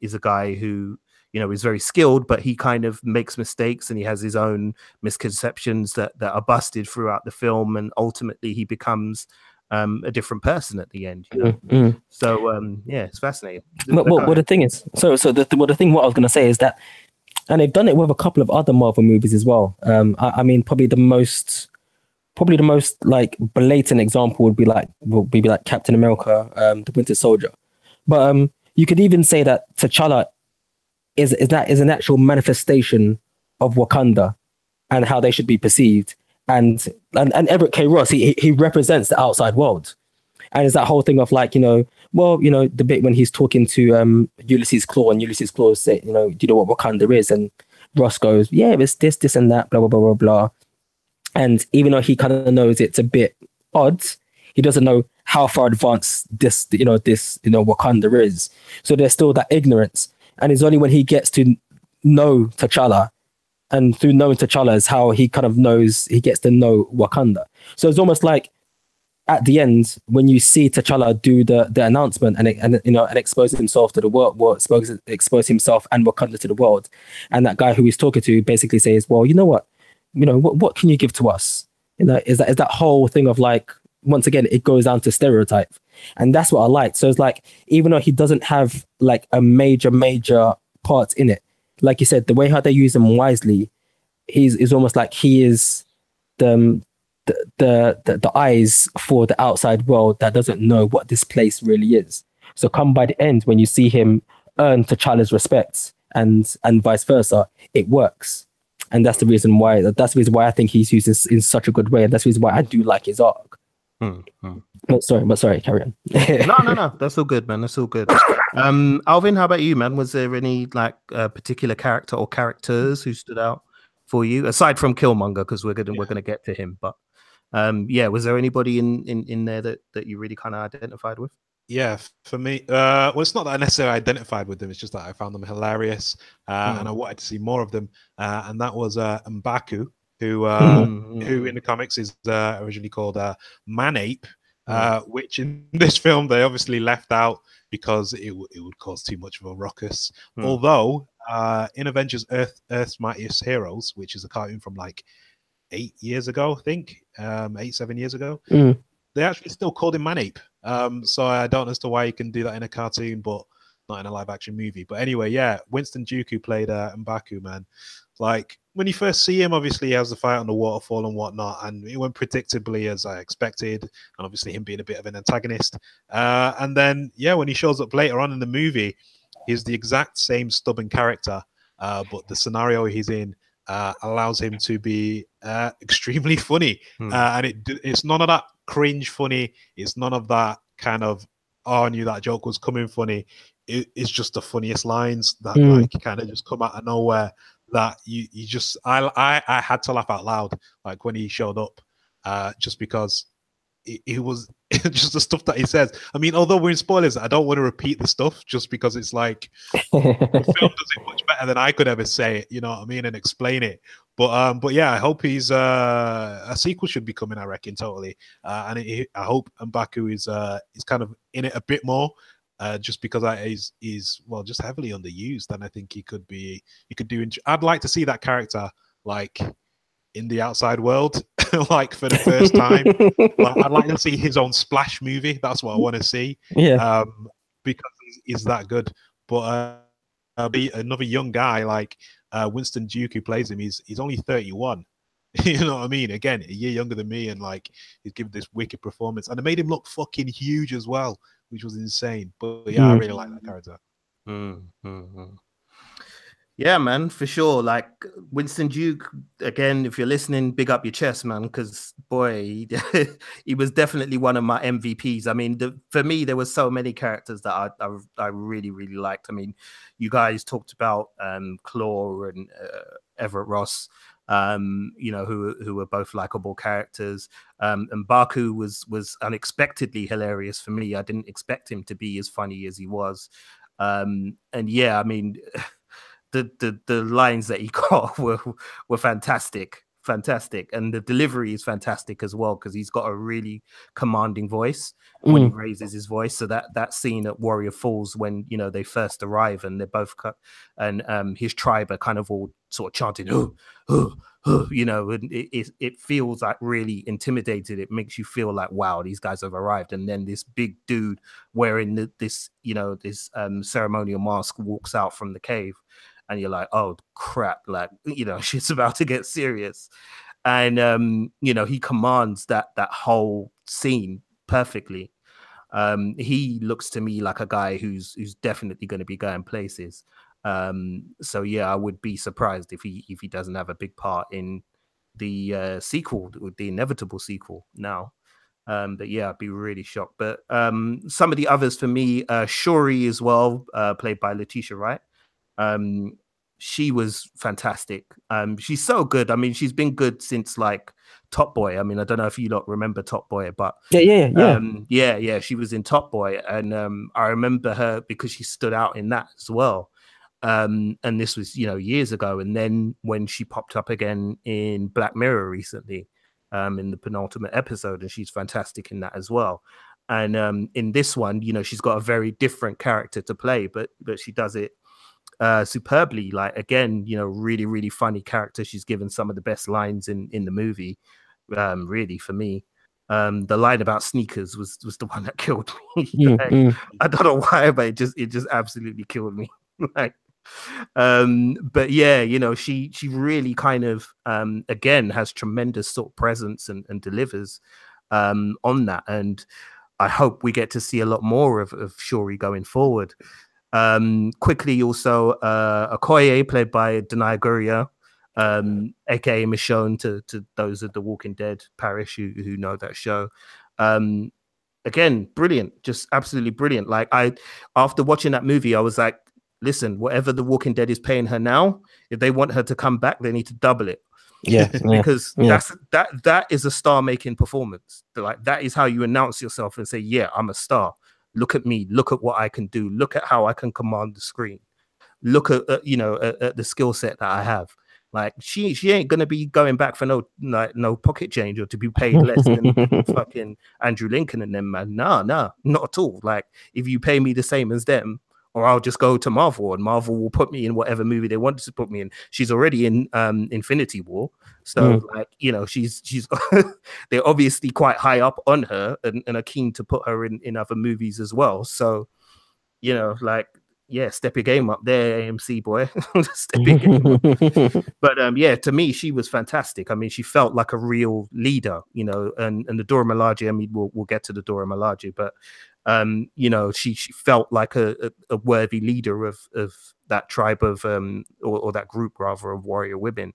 A: is a guy who is very skilled, but he kind of makes mistakes, and he has his own misconceptions that are busted throughout the film, and ultimately he becomes a different person at the end. So yeah, it's fascinating.
C: Well, the thing is, what I was going to say is that, and they've done it with a couple of other Marvel movies as well. I mean, probably the most like blatant example would be like Captain America, the Winter Soldier. But you could even say that T'Challa is an actual manifestation of Wakanda and how they should be perceived. And Everett K. Ross, he represents the outside world. And it's that whole thing of like, the bit when he's talking to Ulysses Claw, and Ulysses Claw say, do you know what Wakanda is? And Ross goes, yeah, it's this and that, blah, blah, blah, blah, blah. And even though he kind of knows it's a bit odd, he doesn't know how far advanced this Wakanda is. So there's still that ignorance. And it's only when he gets to know T'Challa, and through knowing T'Challa is how he kind of knows, he gets to know Wakanda. So it's almost like at the end, when you see T'Challa do the announcement and expose himself to the world, expose himself and Wakanda to the world, and that guy who he's talking to basically says, well, you know what? What can you give to us? Is that whole thing of like, once again, it goes down to stereotype. And that's what I like. So it's like, even though he doesn't have like a major part in it, like you said, the way how they use him wisely, is almost like he is the eyes for the outside world that doesn't know what this place really is. So come by the end, when you see him earn T'Challa's respect and vice versa, it works. And that's the reason why I think he's used this in such a good way. And that's the reason why I do like his arc. But sorry, carry on.
A: No, that's all good, man. That's all good. Alvin, how about you, man? Was there any like particular character or characters who stood out for you, aside from Killmonger, because we're gonna get to him? But was there anybody in there that you really kind of identified with?
B: Yeah, for me, well, it's not that I necessarily identified with them. It's just that I found them hilarious, and I wanted to see more of them. And that was M'Baku, who in the comics is originally called Man-Ape, which in this film they obviously left out because it would cause too much of a ruckus. Although in Avengers Earth's Mightiest Heroes, which is a cartoon from like 8 years ago, I think, 7 years ago, they actually still called him Manape. So I don't understand why you can do that in a cartoon, but not in a live action movie. But anyway, yeah, Winston Duke, who played M'Baku, man. Like when you first see him, obviously he has the fight on the waterfall and whatnot, and it went predictably as I expected, and obviously him being a bit of an antagonist. And then yeah, when he shows up later on in the movie, he's the exact same stubborn character, but the scenario he's in allows him to be extremely funny, and it's none of that cringe funny. It's none of that kind of I knew that joke was coming funny. It's just the funniest lines that like kind of just come out of nowhere. That you just I had to laugh out loud like when he showed up, just because it was just the stuff that he says. I mean, although we're in spoilers, I don't want to repeat the stuff just because it's like the film does it much better than I could ever say it, you know what I mean, and explain it. But yeah, I hope he's a sequel should be coming, I reckon, totally. And I hope M'Baku is kind of in it a bit more. Just because he's well, just heavily underused, and I think he could do. I'd like to see that character like in the outside world, like for the first time. Like, I'd like to see his own Splash movie. That's what I want to see.
C: Yeah.
B: Because he's that good. But be another young guy like Winston Duke who plays him. He's only 31. You know what I mean? Again, a year younger than me, and like he's given this wicked performance, and it made him look fucking huge as well, which was insane. But yeah, I really like that character.
A: Yeah, man, for sure. Like Winston Duke, again, if you're listening, big up your chest, man, because boy, he was definitely one of my MVPs. I mean, for me, there were so many characters that I really, really liked. I mean, you guys talked about Claude and Everett Ross, you know, who were both likable characters. And Baku was unexpectedly hilarious for me. I didn't expect him to be as funny as he was. And yeah, I mean, the lines that he got were fantastic, and the delivery is fantastic as well, because he's got a really commanding voice when he raises his voice. So that scene at Warrior Falls when, you know, they first arrive and they're both and his tribe are kind of all sort of chanting, you know, and it feels like really intimidated. It makes you feel like, wow, these guys have arrived. And then this big dude wearing this ceremonial mask walks out from the cave, and you're like, oh crap, like, you know, shit's about to get serious. And you know, he commands that whole scene perfectly. He looks to me like a guy who's definitely going to be going places. So yeah, I would be surprised if he doesn't have a big part in the sequel, the inevitable sequel now. But yeah, I'd be really shocked. But some of the others for me, Shirley as well, played by Letitia Wright. She was fantastic. She's so good. I mean, she's been good since like Top Boy. I mean, I don't know if you lot remember Top Boy, but yeah, she was in Top Boy, and I remember her because she stood out in that as well. And this was, you know, years ago. And then when she popped up again in Black Mirror recently, in the penultimate episode, and she's fantastic in that as well. And in this one, you know, she's got a very different character to play, but she does it superbly. Like, again, you know, really, really funny character. She's given some of the best lines in the movie, really, for me. The line about sneakers was the one that killed me. I don't know why, but it just absolutely killed me. Like, but yeah, you know, she really kind of again has tremendous sort of presence and delivers on that. And I hope we get to see a lot more of Shuri going forward. Quickly also, Okoye, played by Denai Guria, aka Michonne to those of the Walking Dead parish who know that show. Again, brilliant, just absolutely brilliant. Like, after watching that movie, I was like, listen, whatever the Walking Dead is paying her now, if they want her to come back, they need to double it. Because that is a star-making performance. Like, that is how you announce yourself and say, yeah, I'm a star. Look at me. Look at what I can do. Look at how I can command the screen. Look at the skill set that I have. Like, she ain't gonna be going back for no pocket change or to be paid less than fucking Andrew Lincoln and them, man. No, not at all. Like, if you pay me the same as them, or I'll just go to Marvel, and Marvel will put me in whatever movie they wanted to put me in. She's already in Infinity War, so like, you know, she's they're obviously quite high up on her and are keen to put her in other movies as well. So, you know, like, yeah, step your game up there, AMC boy. Step your game up. But yeah, to me, she was fantastic. I mean, she felt like a real leader, you know, and the Dora Milaje, I mean, we'll get to the Dora Milaje, but you know, she felt like a worthy leader of that tribe of or that group rather of warrior women.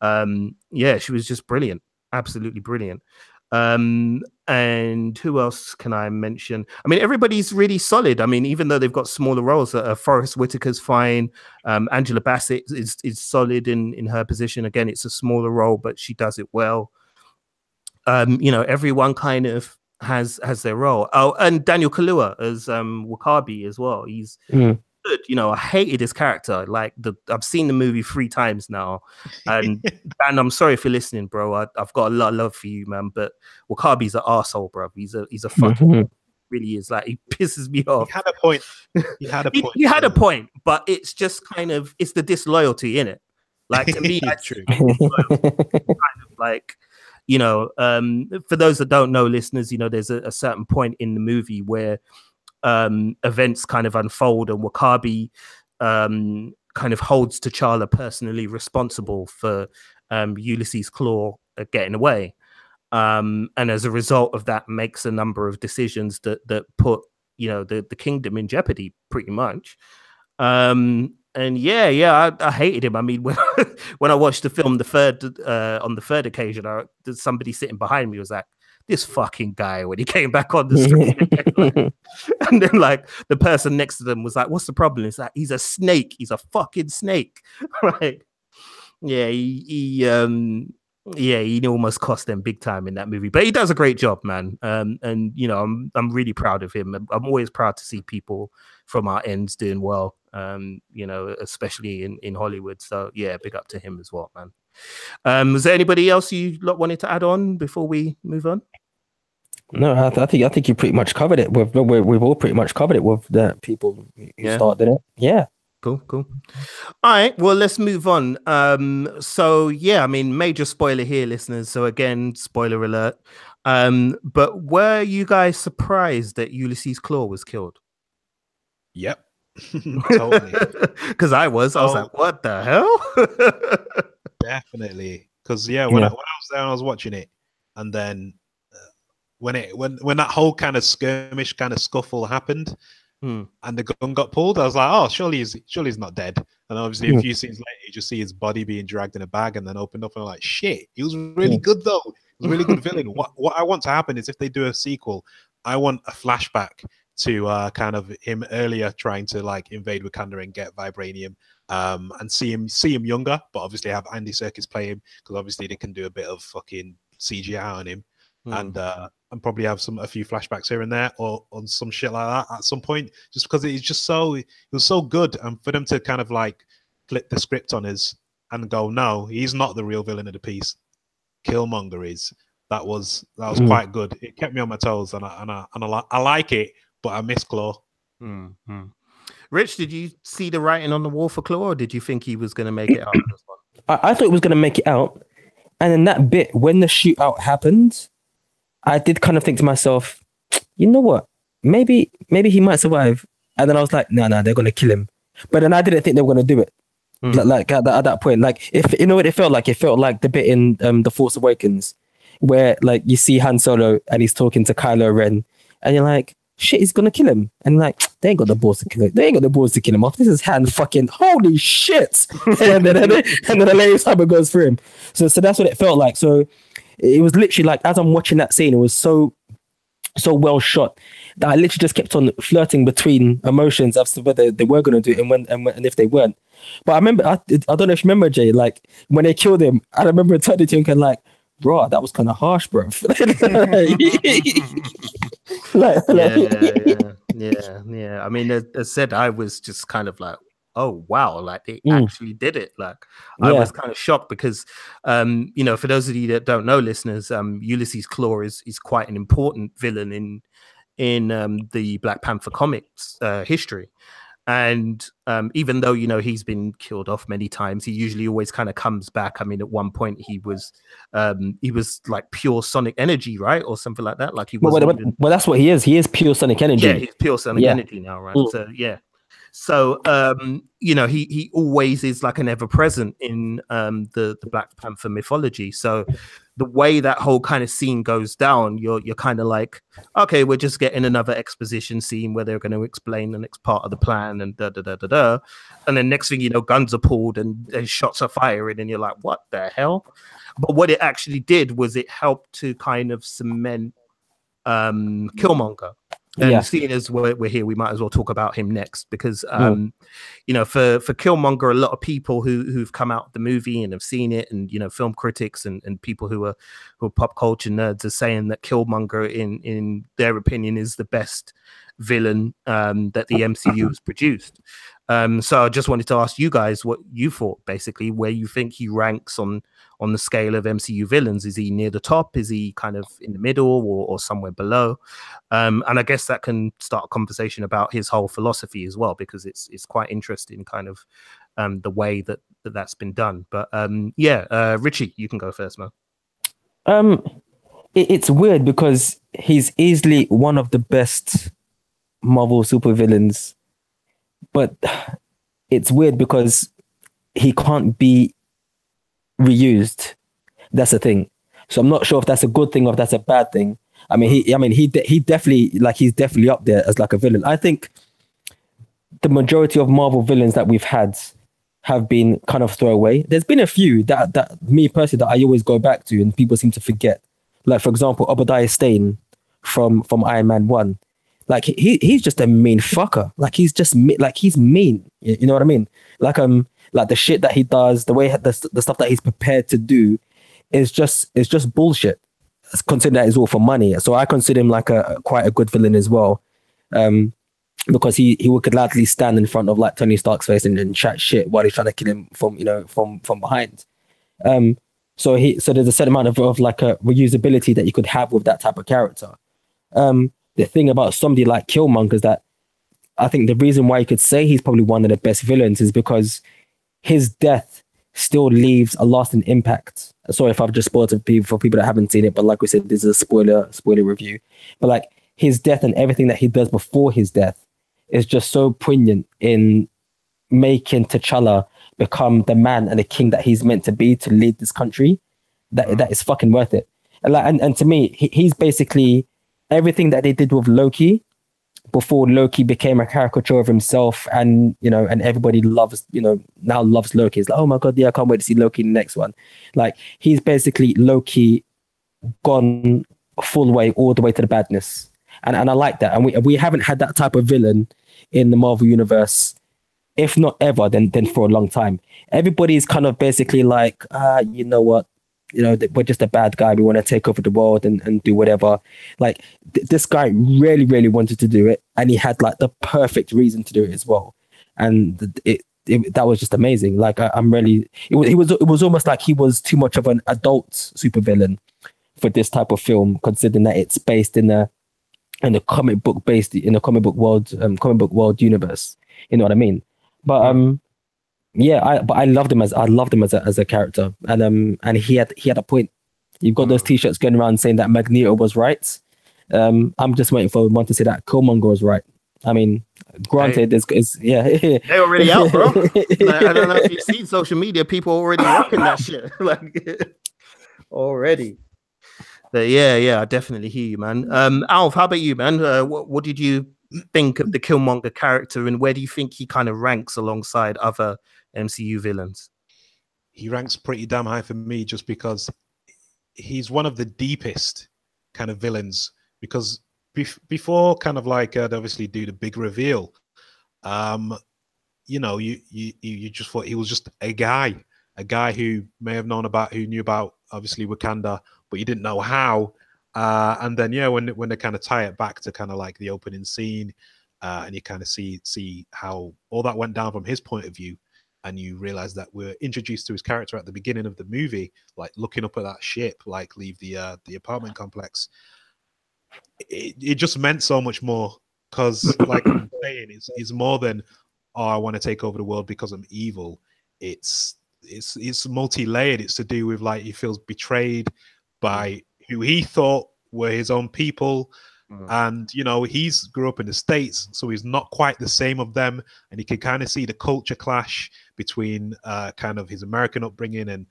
A: Yeah, she was just brilliant, absolutely brilliant. And who else can I mention? I mean, everybody's really solid. I mean, even though they've got smaller roles, Forrest Whitaker's fine. Angela Bassett is solid in her position. Again, it's a smaller role, but she does it well. You know, everyone kind of has their role. Oh, and Daniel Kaluuya as Wakabi as well. He's good. You know, I hated his character. Like, I've seen the movie 3 times now, and Dan, I'm sorry if you're listening, bro. I've got a lot of love for you, man. But Wakabi's an arsehole, bro. He's a fucking really is. Like, he pisses me off.
B: He had a point. He had a point.
A: He had a point, but it's just kind of, it's the disloyalty in it. Like, to me, that's
B: true.
A: kind of like, you know, for those that don't know, listeners, you know, there's a certain point in the movie where events kind of unfold, and Wakabi kind of holds T'Challa personally responsible for Ulysses Claw getting away, and as a result of that, makes a number of decisions that put, you know, the kingdom in jeopardy, pretty much. And yeah, I hated him. I mean, when I watched the film on the third occasion, somebody sitting behind me was like, this fucking guy, when he came back on the screen. And then like the person next to them was like, what's the problem? It's like, he's a snake. He's a fucking snake. Right. Yeah, he almost cost them big time in that movie. But he does a great job, man. And you know, I'm really proud of him. I'm always proud to see people from our ends doing well. You know, especially in Hollywood. So yeah, big up to him as well, man. Was there anybody else you lot wanted to add on before we move on?
C: No, I think you pretty much covered it. We've all pretty much covered it with the people who started it. Yeah.
A: Cool. All right. Well, let's move on. So yeah, I mean, major spoiler here, listeners. So again, spoiler alert. But were you guys surprised that Ulysses Claw was killed?
B: Yep. Totally.
A: Because I was like, what the hell?
B: Definitely. Because when I was there and I was watching it, and then when that whole kind of skirmish, kind of scuffle happened, and the gun got pulled, I was like, oh, surely he's not dead. And obviously a few scenes later, you just see his body being dragged in a bag and then opened up, and I'm like, shit, he was really good though. He was a really good villain. What I want to happen is, if they do a sequel, I want a flashback to kind of him earlier trying to like invade Wakanda and get vibranium, and see him younger, but obviously have Andy Serkis play him, because obviously they can do a bit of fucking CGI on him, and probably have a few flashbacks here and there, or on some shit like that at some point, just because it was so good. And for them to kind of like flip the script on us and go, no, he's not the real villain of the piece, Killmonger is. That was quite good. It kept me on my toes, and I like it, but I miss Claw.
A: Rich, did you see the writing on the wall for Claw, or did you think he was going to make it out?
C: I thought he was going to make it out, and in that bit when the shootout happened, I did kind of think to myself, you know what? Maybe he might survive. And then I was like, no, they're going to kill him. But then I didn't think they were going to do it. Like at that point, like, if you know what it felt like the bit in The Force Awakens, where like you see Han Solo and he's talking to Kylo Ren, and you're like, shit, he's gonna kill him. And like, they ain't got the balls to kill him. They ain't got the balls to kill him off. This is Han fucking, holy shit. and then the lady saber goes through him. So that's what it felt like. So it was literally like, as I'm watching that scene, it was so well shot that I literally just kept on flirting between emotions as to whether they were going to do it and if they weren't. But I remember, I don't know if you remember, Jay, like when they killed him, I remember turning to him and like, bro, that was kind of harsh, bro.
A: Yeah. I mean, as said, I was just kind of like, oh wow, like they actually did it. Like I was kind of shocked because you know, for those of you that don't know, listeners, Ulysses Claw is quite an important villain in the Black Panther comics history. And even though, you know, he's been killed off many times, he usually always kind of comes back. I mean, at one point he was like pure sonic energy, right? Or something like that. Like he wasn't even...
C: Well, that's what he is. He is pure sonic energy.
A: Yeah, he's pure sonic energy now, right? So yeah. So you know, he always is like an ever present in the Black Panther mythology. So the way that whole kind of scene goes down, you're kind of like, okay, we're just getting another exposition scene where they're going to explain the next part of the plan and da da da da da. And then next thing you know, guns are pulled and shots are firing, and you're like, what the hell? But what it actually did was it helped to kind of cement Killmonger. And seeing as we're here, we might as well talk about him next, because you know, for Killmonger, a lot of people who've come out of the movie and have seen it, and you know, film critics and people who are pop culture nerds are saying that Killmonger, in their opinion, is the best villain that the MCU has produced. So I just wanted to ask you guys what you thought, basically, where you think he ranks on the scale of MCU villains. Is he near the top? Is he kind of in the middle, or somewhere below? And I guess that can start a conversation about his whole philosophy as well, because it's quite interesting, kind of the way that's been done. But Richie, you can go first, man.
C: It's weird because he's easily one of the best Marvel supervillains, but it's weird because he can't be reused. That's the thing. So I'm not sure if that's a good thing or if that's a bad thing. I mean, he definitely, like, he's definitely up there as like a villain. I think the majority of Marvel villains that we've had have been kind of throwaway. There's been a few that me personally that I always go back to and people seem to forget. Like, for example, Obadiah Stane from Iron Man 1. Like, he's just a mean fucker. Like, he's just he's mean. You know what I mean? Like the shit that he does, the way the stuff that he's prepared to do is just bullshit. Consider that is all for money. So I consider him like quite a good villain as well, because he would gladly stand in front of like Tony Stark's face and chat shit while he's trying to kill him from behind. So there's a certain amount of like a reusability that you could have with that type of character. The thing about somebody like Killmonger is that I think the reason why you could say he's probably one of the best villains is because his death still leaves a lasting impact. Sorry if I've just spoiled it for people that haven't seen it, but like we said, this is a spoiler review. But like, his death and everything that he does before his death is just so poignant in making T'Challa become the man and the king that he's meant to be to lead this country. That is fucking worth it. And to me, he's basically everything that they did with Loki before Loki became a caricature of himself, and you know, and everybody now loves Loki. It's like, oh my god, yeah, I can't wait to see Loki in the next one. Like, he's basically Loki gone full way, all the way to the badness, and I like that. And we haven't had that type of villain in the Marvel universe, if not ever, then for a long time. Everybody's kind of basically like, you know what, you know, we're just a bad guy. We want to take over the world and do whatever. Like, this guy really, really wanted to do it, and he had like the perfect reason to do it as well. And that was just amazing. Like, I'm really, it was almost like he was too much of an adult supervillain for this type of film, considering that it's based in a comic book world universe. You know what I mean? But I loved him as a character, and he had a point. You've got those t-shirts going around saying that Magneto was right. I'm just waiting for one to say that Killmonger was right. I mean, granted,
A: they're already out, bro. Like, I don't know if you've seen social media, people already rocking that shit, like already. But yeah, I definitely hear you, man. Alf, how about you, man? What did you think of the Killmonger character, and where do you think he kind of ranks alongside other MCU villains?
B: He ranks pretty damn high for me, just because he's one of the deepest kind of villains. Because before kind of like they obviously do the big reveal, you know, you just thought he was just a guy who may have who knew about obviously Wakanda, but you didn't know how. And then when they kind of tie it back to kind of like the opening scene, and you kind of see how all that went down from his point of view, and you realize that we're introduced to his character at the beginning of the movie, like looking up at that ship, like leave the apartment complex. It just meant so much more, because like I'm saying, it's more than oh, I want to take over the world because I'm evil. It's multi-layered. It's to do with like he feels betrayed by who he thought were his own people. And you know, he's grew up in the States, so he's not quite the same of them, and he can kind of see the culture clash between kind of his American upbringing and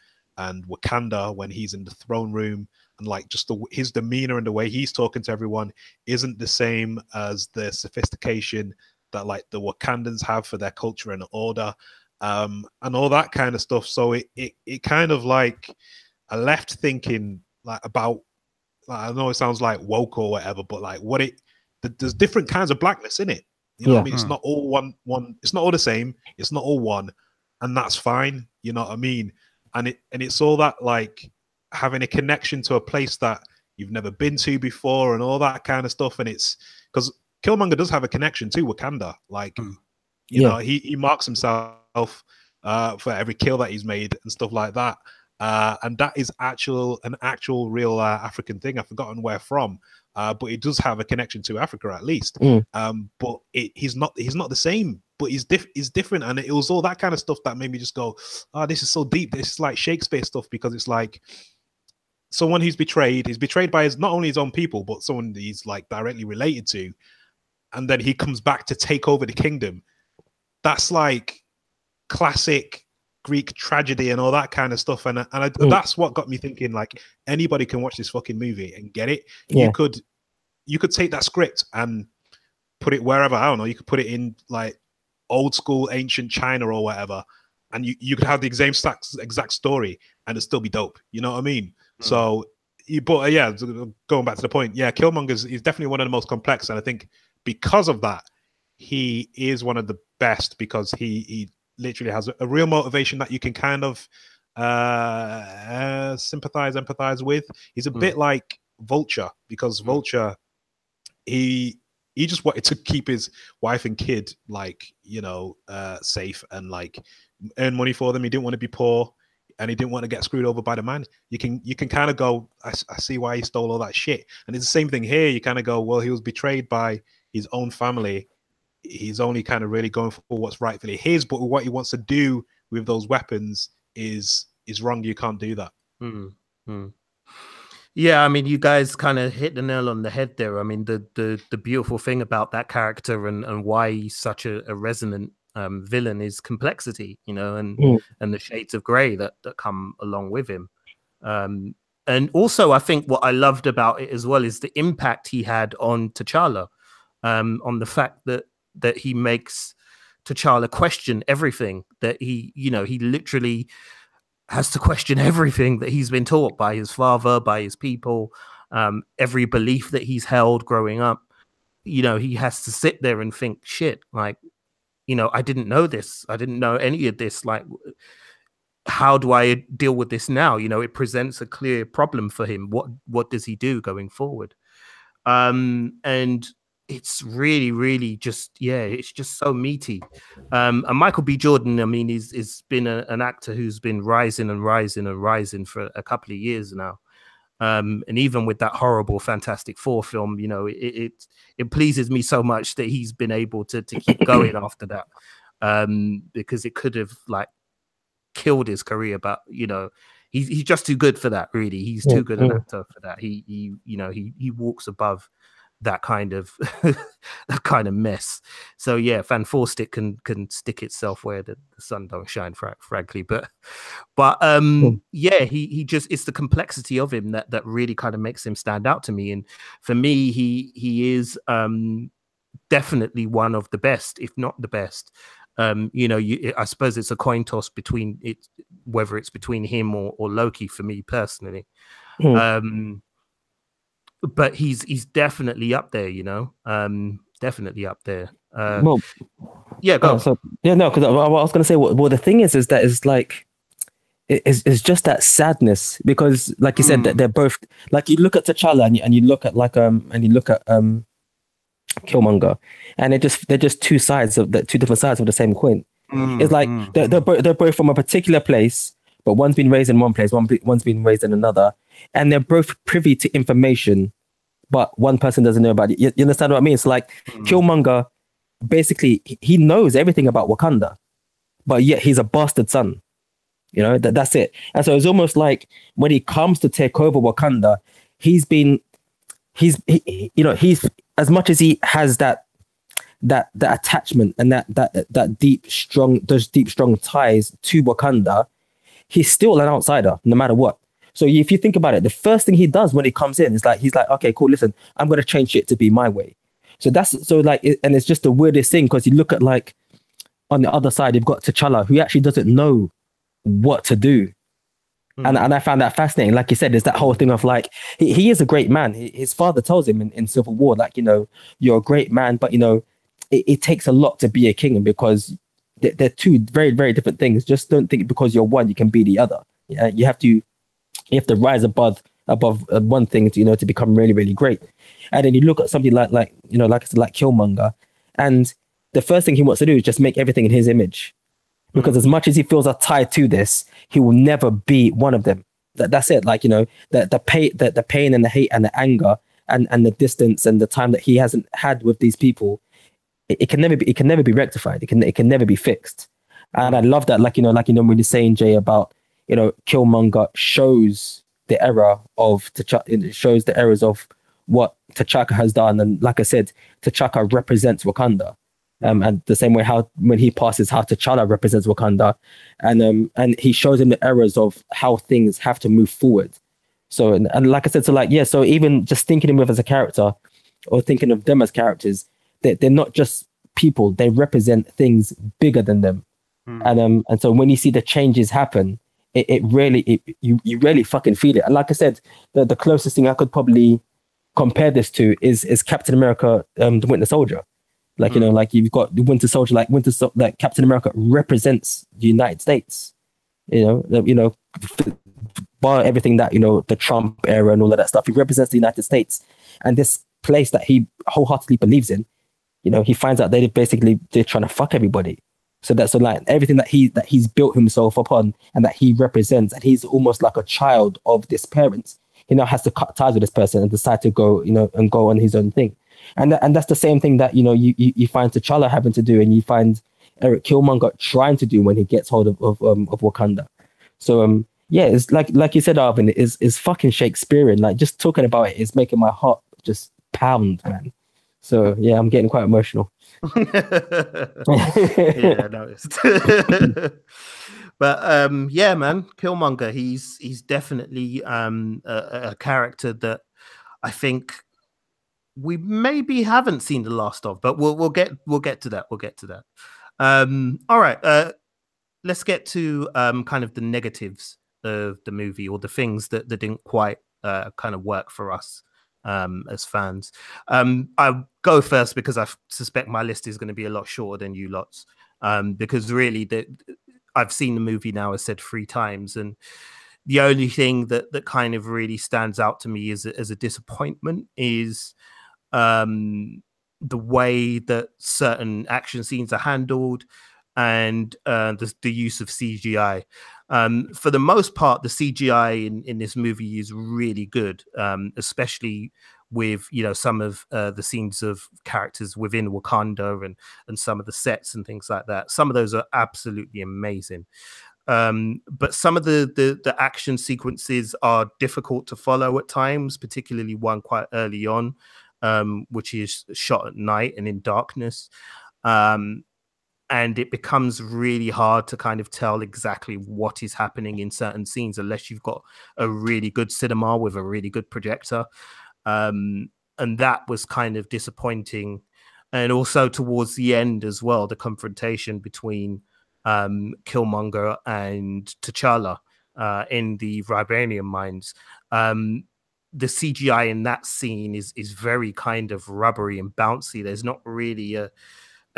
B: Wakanda when he's in the throne room, and like just his demeanor and the way he's talking to everyone isn't the same as the sophistication that like the Wakandans have for their culture and order, and all that kind of stuff. So it kind of like I left thinking like about, I know it sounds like woke or whatever, but like there's different kinds of blackness in it. You know what I mean? It's not all one. It's not all the same. It's not all one, and that's fine. You know what I mean? And it's all that like having a connection to a place that you've never been to before and all that kind of stuff. And it's because Killmonger does have a connection to Wakanda. Like, you know, he marks himself for every kill that he's made and stuff like that. And that is an actual real African thing. I've forgotten where from, but it does have a connection to Africa at least. But he's not the same, but he's different. And it was all that kind of stuff that made me just go, oh, this is so deep. This is like Shakespeare stuff, because it's like someone who's betrayed. He's betrayed by not only his own people, but someone he's like directly related to. And then he comes back to take over the kingdom. That's like classic Greek tragedy and all that kind of stuff. And that's what got me thinking, like, anybody can watch this fucking movie and get it. You could take that script and put it wherever. I don't know. You could put it in like old school ancient China or whatever, and you could have the exact story and it'd still be dope. You know what I mean? So, but yeah, going back to the point, yeah, Killmonger is definitely one of the most complex, and I think because of that, he is one of the best, because he literally has a real motivation that you can kind of empathize with. He's a bit like Vulture, because Vulture, he just wanted to keep his wife and kid, like, you know, safe and like earn money for them. He didn't want to be poor, and he didn't want to get screwed over by the man. You can kind of go, I see why he stole all that shit. And it's the same thing here. You kind of go, well, he was betrayed by his own family. He's only kind of really going for what's rightfully his, but what he wants to do with those weapons is wrong. You can't do that.
A: Yeah, I mean, you guys kind of hit the nail on the head there. I mean, the beautiful thing about that character and why he's such a resonant villain is complexity, you know, and the shades of grey that come along with him. And also, I think what I loved about it as well is the impact he had on T'Challa, on the fact that he makes T'Challa question everything, that he literally has to question everything that he's been taught by his father, by his people, every belief that he's held growing up. You know, he has to sit there and think, shit, like, you know, I didn't know this. I didn't know any of this. Like, how do I deal with this now? You know, it presents a clear problem for him. What does he do going forward? And it's really, really just, it's just so meaty. And Michael B. Jordan, I mean, he's been an actor who's been rising and rising and rising for a couple of years now. And even with that horrible Fantastic Four film, you know, it pleases me so much that he's been able to keep going after that, because it could have like killed his career. But you know, he's just too good for that. Really, he's too good an actor for that. He walks above that kind of that kind of mess. So yeah, Fantastic can stick itself where the sun don't shine, frankly. But yeah, he just, it's the complexity of him that really kind of makes him stand out to me. And for me, he is definitely one of the best, if not the best. You know, I suppose it's a coin toss between it, whether it's between him or Loki for me personally. But he's definitely up there, you know, definitely up there.
C: Well,
A: yeah, go.
C: Because I was going to say, well, the thing is that it's like, it's just that sadness, because like you said, that they're both, like, you look at T'Challa and you look at like and you look at Killmonger, and they're just two different sides of the same coin. It's like they're both from a particular place, but one's been raised in one place, one's been raised in another, and they're both privy to information, but one person doesn't know about it. You understand what I mean? It's like Killmonger basically he knows everything about Wakanda, but yet he's a bastard son. You know, that's it. And so it's almost like when he comes to take over Wakanda, he's as much as he has that attachment and that deep strong ties to Wakanda, he's still an outsider no matter what. So if you think about it, the first thing he does when he comes in is like, he's like, okay, cool, listen, I'm going to change shit to be my way. So and it's just the weirdest thing, because you look at, like, on the other side, you've got T'Challa, who actually doesn't know what to do. And I found that fascinating. Like you said, there's that whole thing of, like, he is a great man. His father tells him in Civil War, like, you know, you're a great man, but, you know, it takes a lot to be a king, because they're two very, very different things. Just don't think because you're one, you can be the other. Yeah, you have to rise above one thing to, you know, to become really, really great. And then you look at something like you know, like I said, like Killmonger, and the first thing he wants to do is just make everything in his image, because as much as he feels a tie to this, he will never be one of them. That's it. Like, you know, the pain and the hate and the anger and the distance and the time that he hasn't had with these people, it can never be rectified. It can never be fixed. And I love that, like, you know, when you're saying, Jay, about, you know, Killmonger shows the error of T'Challa. It shows the errors of what T'Chaka has done, and like I said, T'Chaka represents Wakanda. And the same way how when he passes, how T'Challa represents Wakanda, and he shows him the errors of how things have to move forward. So and like I said, so like, yeah, so even just thinking of him as a character, or thinking of them as characters, they're not just people; they represent things bigger than them. And so when you see the changes happen, you really fucking feel it. And like I said, the closest thing I could probably compare this to is Captain America, the Winter Soldier. Like, you know, like you've got the Winter Soldier, like Captain America represents the United States. You know, bar everything that, you know, the Trump era and all of that stuff, he represents the United States, and this place that he wholeheartedly believes in. You know, he finds out they're trying to fuck everybody. So that's like everything that he's built himself upon and that he represents, and he's almost like a child of this parent. He now has to cut ties with this person and decide to go, you know, and go on his own thing. And that's the same thing that, you know, you find T'Challa having to do, and you find Eric Killmonger trying to do when he gets hold of Wakanda. So yeah, it's like you said, Arvin, is fucking Shakespearean. Like, just talking about it is making my heart just pound, man. So yeah, I'm getting quite emotional.
A: Yeah, I noticed. But yeah, man, Killmonger, he's definitely a character that I think we maybe haven't seen the last of, but we'll get to that. We'll get to that. All right, let's get to kind of the negatives of the movie, or the things that didn't quite kind of work for us as fans. I'll go first because I suspect my list is going to be a lot shorter than you lots, because really I've seen the movie now, as said, 3 times, and the only thing that kind of really stands out to me as a disappointment is the way that certain action scenes are handled, and the use of CGI. For the most part, the CGI in this movie is really good, especially with, you know, some of the scenes of characters within Wakanda and some of the sets and things like that. Some of those are absolutely amazing. But some of the action sequences are difficult to follow at times, particularly one quite early on, which is shot at night and in darkness. And it becomes really hard to kind of tell exactly what is happening in certain scenes unless you've got a really good cinema with a really good projector. And that was kind of disappointing. And also towards the end as well, the confrontation between Killmonger and T'Challa in the vibranium mines. The CGI in that scene is very kind of rubbery and bouncy. There's not really a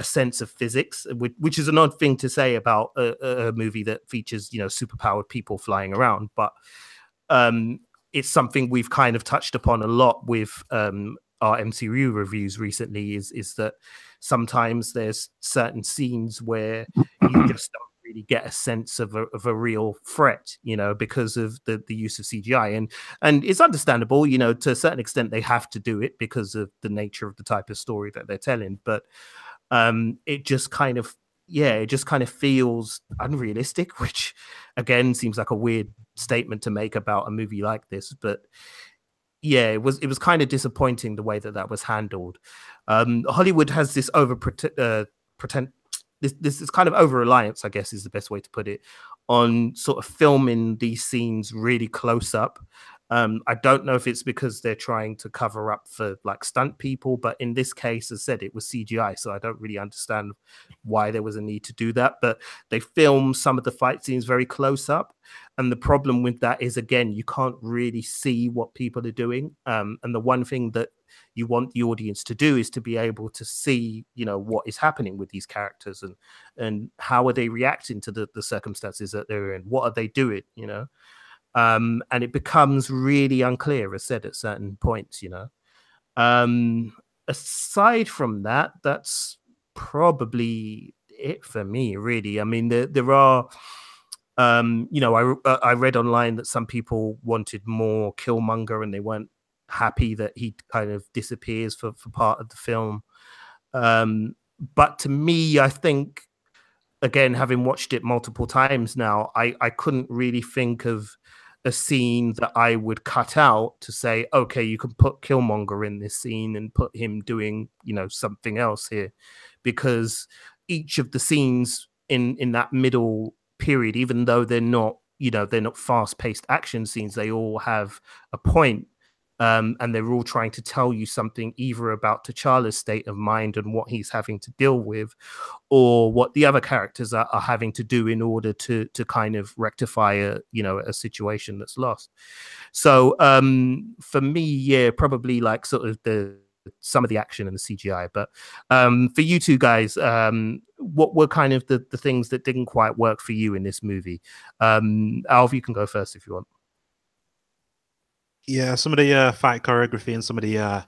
A: sense of physics, which is an odd thing to say about a movie that features, you know, superpowered people flying around. But it's something we've kind of touched upon a lot with our MCU reviews recently, is that sometimes there's certain scenes where you just don't really get a sense of a real threat, you know, because of the use of CGI. And it's understandable, you know, to a certain extent they have to do it because of the nature of the type of story that they're telling. But it just kind of it just kind of feels unrealistic, which again seems like a weird statement to make about a movie like this, but yeah, it was kind of disappointing the way that that was handled. Hollywood has this pretend this kind of over reliance, I guess, is the best way to put it, on sort of filming these scenes really close up. I don't know if it's because they're trying to cover up for like stunt people, but in this case, as I said, it was CGI, so I don't really understand why there was a need to do that. But they film some of the fight scenes very close up, and the problem with that is, again, you can't really see what people are doing. And the one thing that you want the audience to do is to be able to see, what is happening with these characters and how are they reacting to the circumstances that they're in, what are they doing, and it becomes really unclear, as said, at certain points. Aside from that, that's probably it for me, really. I mean, there are I read online that some people wanted more Killmonger and they weren't happy that he kind of disappears for part of the film. But to me, I think, again, having watched it multiple times now, I couldn't really think of a scene that I would cut out to say, okay, you can put Killmonger in this scene and put him doing, something else here, because each of the scenes in that middle period, even though they're not fast-paced action scenes, they all have a point. And they're all trying to tell you something, either about T'Challa's state of mind and what he's having to deal with, or what the other characters are having to do in order to kind of rectify a situation that's lost. So for me, probably like sort of some of the action and the CGI. But for you two guys, what were kind of the things that didn't quite work for you in this movie? Alv, you can go first if you want.
B: Yeah, some of the fight choreography and some of the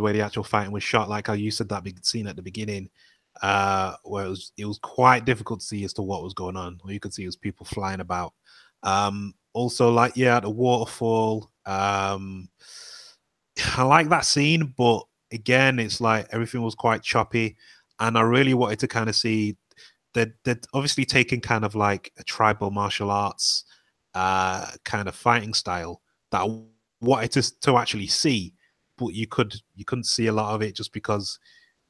B: way the actual fighting was shot, like how you said that big scene at the beginning, where it was quite difficult to see as to what was going on. All you could see was people flying about. Also, like the waterfall. I like that scene, but again, it's like everything was quite choppy, and I really wanted to kind of see that they'd obviously taken kind of like a tribal martial arts kind of fighting style that I wanted to actually see, but you couldn't see a lot of it just because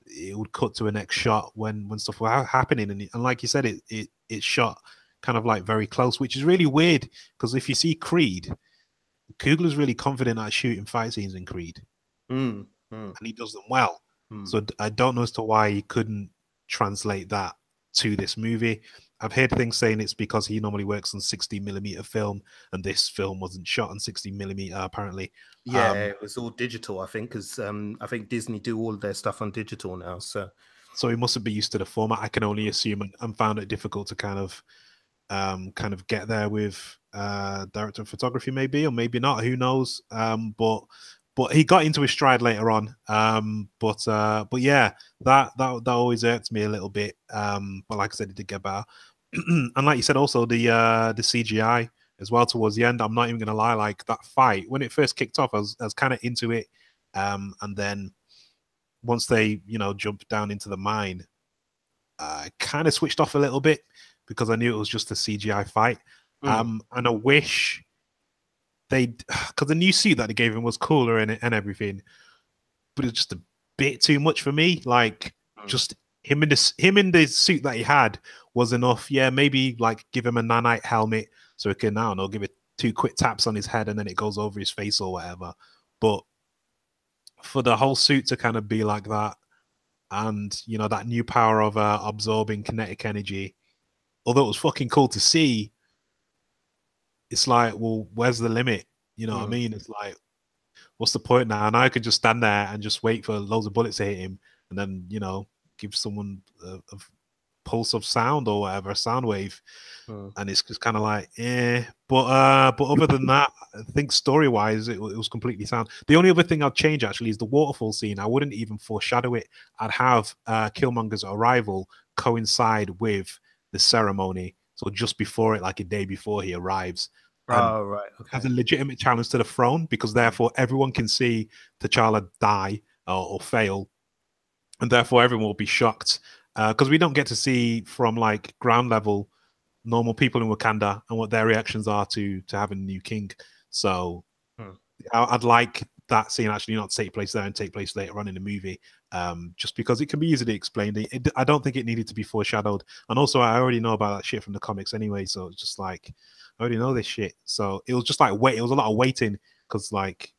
B: it would cut to a next shot when stuff was happening, and like you said, it shot kind of like very close, which is really weird because if you see Creed, Coogler's really confident at shooting fight scenes in Creed, and he does them well. So I don't know as to why he couldn't translate that to this movie. I've heard things saying it's because he normally works on 60mm film, and this film wasn't shot on 60mm apparently.
A: Yeah, it was all digital, I think, because I think Disney do all of their stuff on digital now. So
B: he mustn't be used to the format, I can only assume, and found it difficult to kind of get there with director of photography, maybe, or maybe not. Who knows? But he got into his stride later on. But yeah, that always irks me a little bit. But like I said, it did get better. And like you said, also the CGI as well towards the end. I'm not even gonna lie, like that fight when it first kicked off, I was kind of into it. And then once they jumped down into the mine, I kind of switched off a little bit because I knew it was just a CGI fight. And I wish because the new suit that they gave him was cooler and everything, but it's just a bit too much for me. Like just him in the suit that he had was enough. Yeah, maybe like give him a nanite helmet so he can, I don't know, give it 2 quick taps on his head and then it goes over his face or whatever. But for the whole suit to kind of be like that, and that new power of absorbing kinetic energy, although it was fucking cool to see, it's like, well, where's the limit? You know what I mean? It's like, what's the point now? And I could just stand there and just wait for loads of bullets to hit him, and then give someone a pulse of sound or whatever, a sound wave, and it's just kind of like, But other than that, I think story wise, it was completely sound. The only other thing I'd change actually is the waterfall scene. I wouldn't even foreshadow it. I'd have Killmonger's arrival coincide with the ceremony. So just before it, like a day before he arrives.
A: Oh, right. Okay.
B: Has a legitimate challenge to the throne, because therefore everyone can see T'Challa die or fail. and therefore everyone will be shocked because we don't get to see from like ground level normal people in Wakanda and what their reactions are to having a new king. So I'd like that scene actually not take place there and take place later on in the movie, just because it can be easily explained. I don't think it needed to be foreshadowed, and also I already know about that shit from the comics anyway, so it's just like I already know this shit. So it was just like wait, it was a lot of waiting because like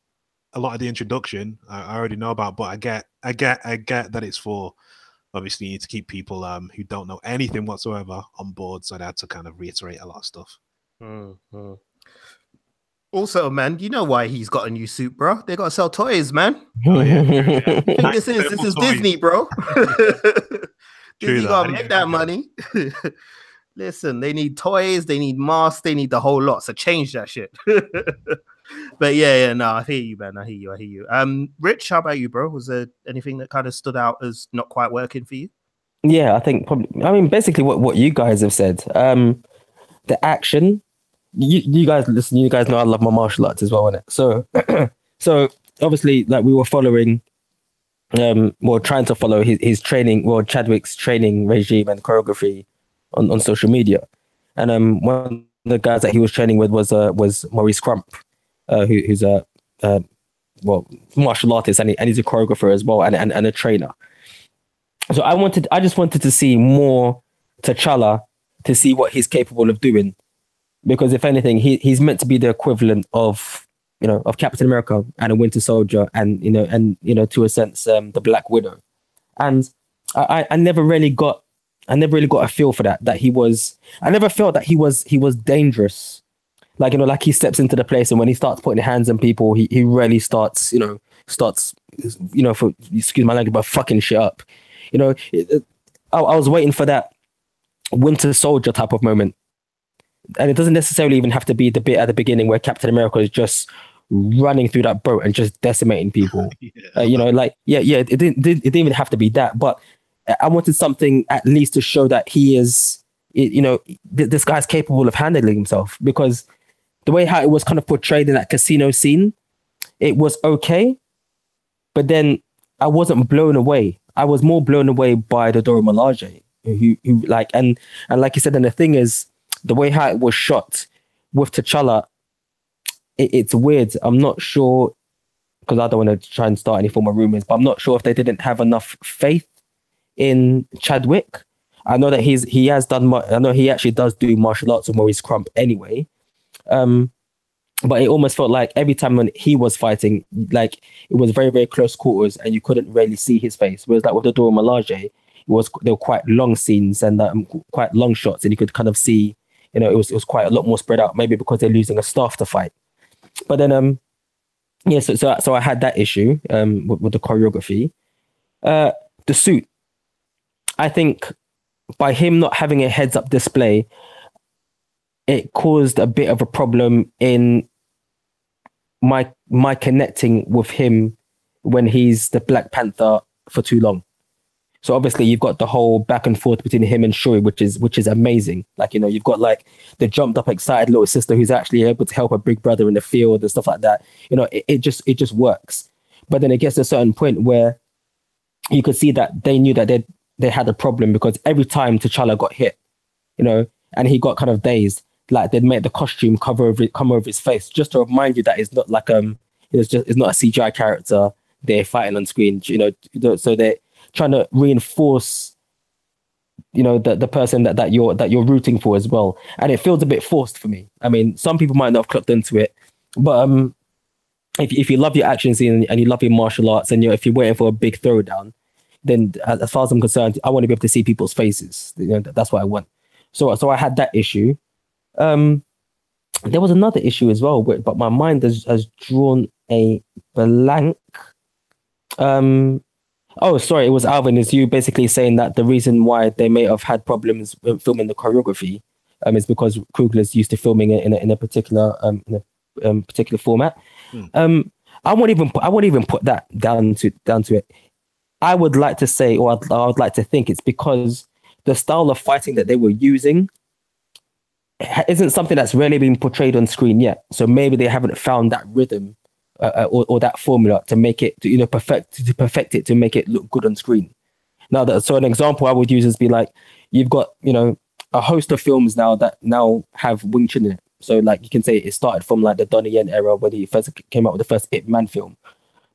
B: a lot of the introduction I already know about, but I get that it's for obviously you need to keep people who don't know anything whatsoever on board, so they had to kind of reiterate a lot of stuff.
A: Mm-hmm. Also, man, you know why he's got a new suit, bro? They gotta sell toys, man.
B: Oh, yeah.
A: I think this is Disney, bro. Disney gotta make that money. Listen, they need toys, they need masks, they need the whole lot. So change that shit. But yeah, no, I hear you, man. I hear you. Rich, how about you, bro? Was there anything that kind of stood out as not quite working for you?
C: Yeah, I think probably. I mean, basically what you guys have said. The action. You guys listen. You guys know I love my martial arts as well, innit? So, so obviously, like we were following, trying to follow his training, Chadwick's training regime and choreography on social media, and one of the guys that he was training with was Maurice Crump, who's a martial artist and he's a choreographer as well and a trainer. So I just wanted to see more T'Challa to see what he's capable of doing. Because if anything, he's meant to be the equivalent of Captain America and a Winter Soldier and to a sense the Black Widow, and I never really got a feel for that I never felt that he was dangerous, like he steps into the place and when he starts putting hands on people he really starts for excuse my language but fucking shit up. I was waiting for that Winter Soldier type of moment. And it doesn't necessarily even have to be the bit at the beginning where Captain America is just running through that boat and just decimating people. It didn't even have to be that. But I wanted something at least to show that he is, this guy's capable of handling himself. Because the way how it was kind of portrayed in that casino scene, it was okay. But then I wasn't blown away. I was more blown away by the Dora Milaje, who like and like you said, and the thing is, the way how it was shot with T'Challa, it's weird. I'm not sure, because I don't want to try and start any form of rumors, but I'm not sure if they didn't have enough faith in Chadwick. I know that he has done. I know he actually does do martial arts with Maurice Crump anyway. But it almost felt like every time when he was fighting, like it was very, very close quarters and you couldn't really see his face. Whereas like with the Dora Milaje, they were quite long scenes and quite long shots, and you could kind of see. It was quite a lot more spread out, maybe because they're losing a staff to fight. But then, so I had that issue with the choreography. The suit, I think by him not having a heads-up display, it caused a bit of a problem in my connecting with him when he's the Black Panther for too long. So obviously you've got the whole back and forth between him and Shirley, which is amazing. Like, you've got like the jumped up, excited little sister who's actually able to help her big brother in the field and stuff like that. It just works. But then it gets to a certain point where you could see that they knew that they had a problem, because every time T'Challa got hit, and he got kind of dazed, like they'd make the costume come over his face just to remind you that it's not like it's not a CGI character they're fighting on screen. So they're trying to reinforce the person that you're rooting for as well, and it feels a bit forced for me. I mean, some people might not have clocked into it, but if you love your action scene and you love your martial arts, and if you're waiting for a big throwdown, then as far as I'm concerned, I want to be able to see people's faces. That's what I want. So I had that issue. There was another issue as well, but my mind has drawn a blank. Oh, sorry, it was Alvin. Is you basically saying that the reason why they may have had problems filming the choreography is because Coogler's used to filming it in a particular particular format. I won't even put that down to it. I would like to say, or I would like to think, it's because the style of fighting that they were using isn't something that's really been portrayed on screen yet. So maybe they haven't found that rhythm or that formula to make it perfect it to make it look good on screen. Now that so an example I would use is be like you've got a host of films now that now have Wing Chun in it. So like you can say it started from like the Donnie Yen era where he first came out with the first Ip Man film,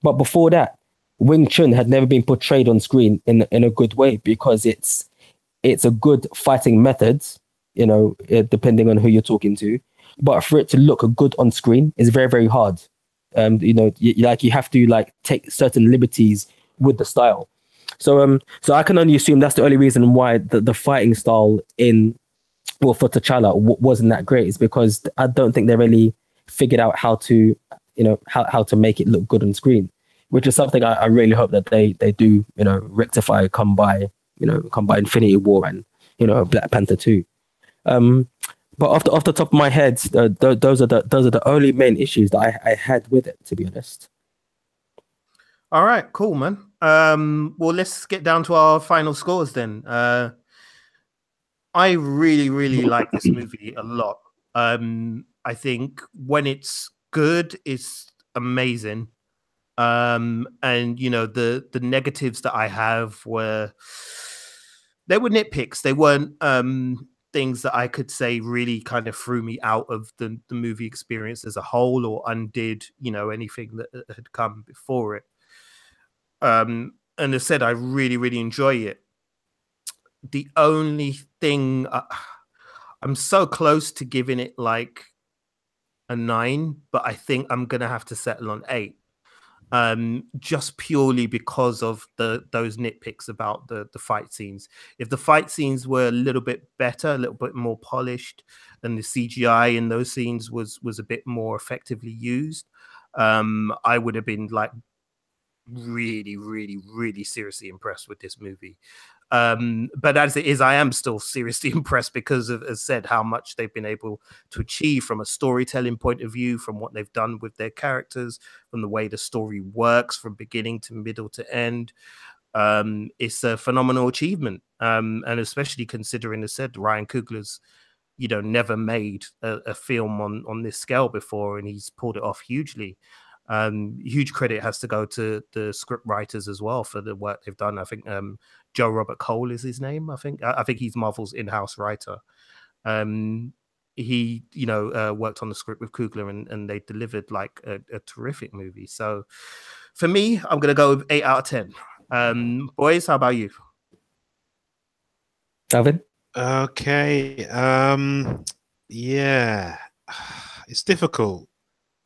C: but before that, Wing Chun had never been portrayed on screen in a good way because it's a good fighting method, depending on who you're talking to. But for it to look good on screen is very, very hard. You have to like take certain liberties with the style. So I can only assume that's the only reason why the fighting style for T'Challa wasn't that great, is because I don't think they really figured out how to how to make it look good on screen, which is something I really hope that they do rectify come by Infinity War and Black Panther 2. But off the top of my head, those are the only main issues that I had with it, to be honest.
A: All right, cool, man. Well, let's get down to our final scores then. I really, really like this movie a lot. I think when it's good, it's amazing. And the negatives that I have were nitpicks. They weren't things that I could say really kind of threw me out of the movie experience as a whole or undid anything that had come before it. And as said, I really, really enjoy it. The only thing I'm so close to giving it like a 9, but I think I'm gonna have to settle on 8. Just purely because of those nitpicks about the fight scenes. If the fight scenes were a little bit better, a little bit more polished, and the CGI in those scenes was a bit more effectively used, I would have been like really, really, really seriously impressed with this movie. But as it is, I am still seriously impressed because of, as said, how much they've been able to achieve from a storytelling point of view, from what they've done with their characters, from the way the story works from beginning to middle to end. It's a phenomenal achievement. And especially considering, as said, Ryan Coogler's, never made a film on this scale before, and he's pulled it off hugely. Huge credit has to go to the script writers as well for the work they've done. I think Joe Robert Cole is his name. I think he's Marvel's in-house writer. He worked on the script with Coogler, and they delivered like a terrific movie. So for me, I'm gonna go with 8 out of 10. Boys, how about you?
C: Alvin?
B: Okay. Yeah, it's difficult.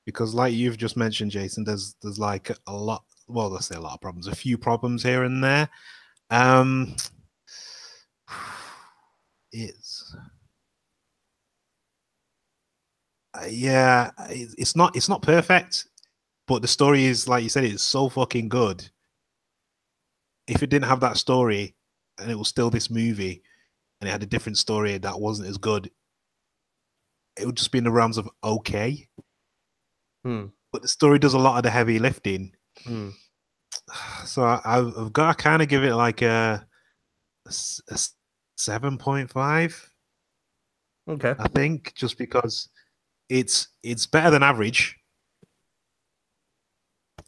B: Because like you've just mentioned, Jason, there's like a lot, well, let's say a lot of problems, a few problems here and there. It's not perfect, but the story is, like you said, it's so fucking good. If it didn't have that story and it was still this movie and it had a different story that wasn't as good, it would just be in the realms of okay. But the story does a lot of the heavy lifting. So I've got to kind of give it like a 7.5.
A: Okay.
B: I think just because it's better than average.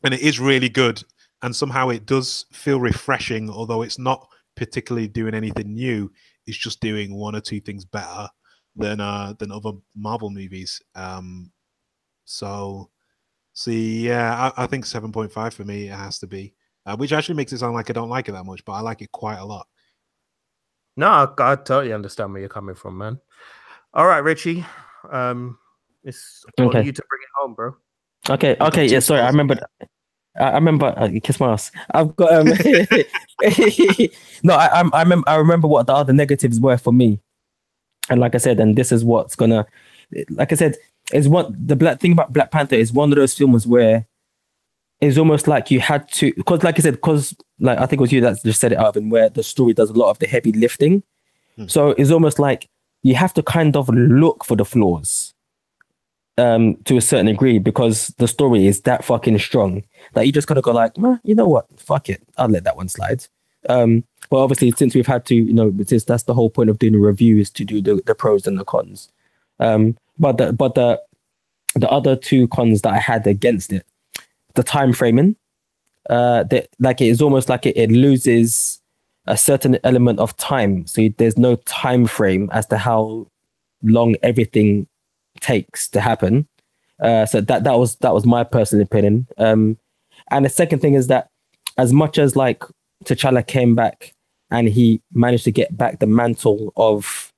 B: And it is really good. And somehow it does feel refreshing, although it's not particularly doing anything new. It's just doing one or two things better than other Marvel movies. So yeah, I think 7.5 for me, it has to be, which actually makes it sound like I don't like it that much, but I like it quite a lot.
A: No, I totally understand where you're coming from, man. All right, Richie, it's on you to bring it home, bro.
C: Okay, yeah, sorry, I remember kiss my ass. I've got no, I remember what the other negatives were for me, and like I said, and this is what's gonna, like I said, is what the black thing about Black Panther is one of those films where it's almost like you had to, because like I said, because like I think it was you that just said it, Arvin, where the story does a lot of the heavy lifting. So it's almost like you have to kind of look for the flaws to a certain degree, because the story is that fucking strong that you just gotta go like, you know what, fuck it, I'll let that one slide. But obviously, since we've had to, since that's the whole point of doing the reviews, to do the pros and the cons. But the other two cons that I had against it, the time framing, that like it is almost like it loses a certain element of time. So there's no time frame as to how long everything takes to happen. So that was my personal opinion. And the second thing is that as much as like T'Challa came back and he managed to get back the mantle of,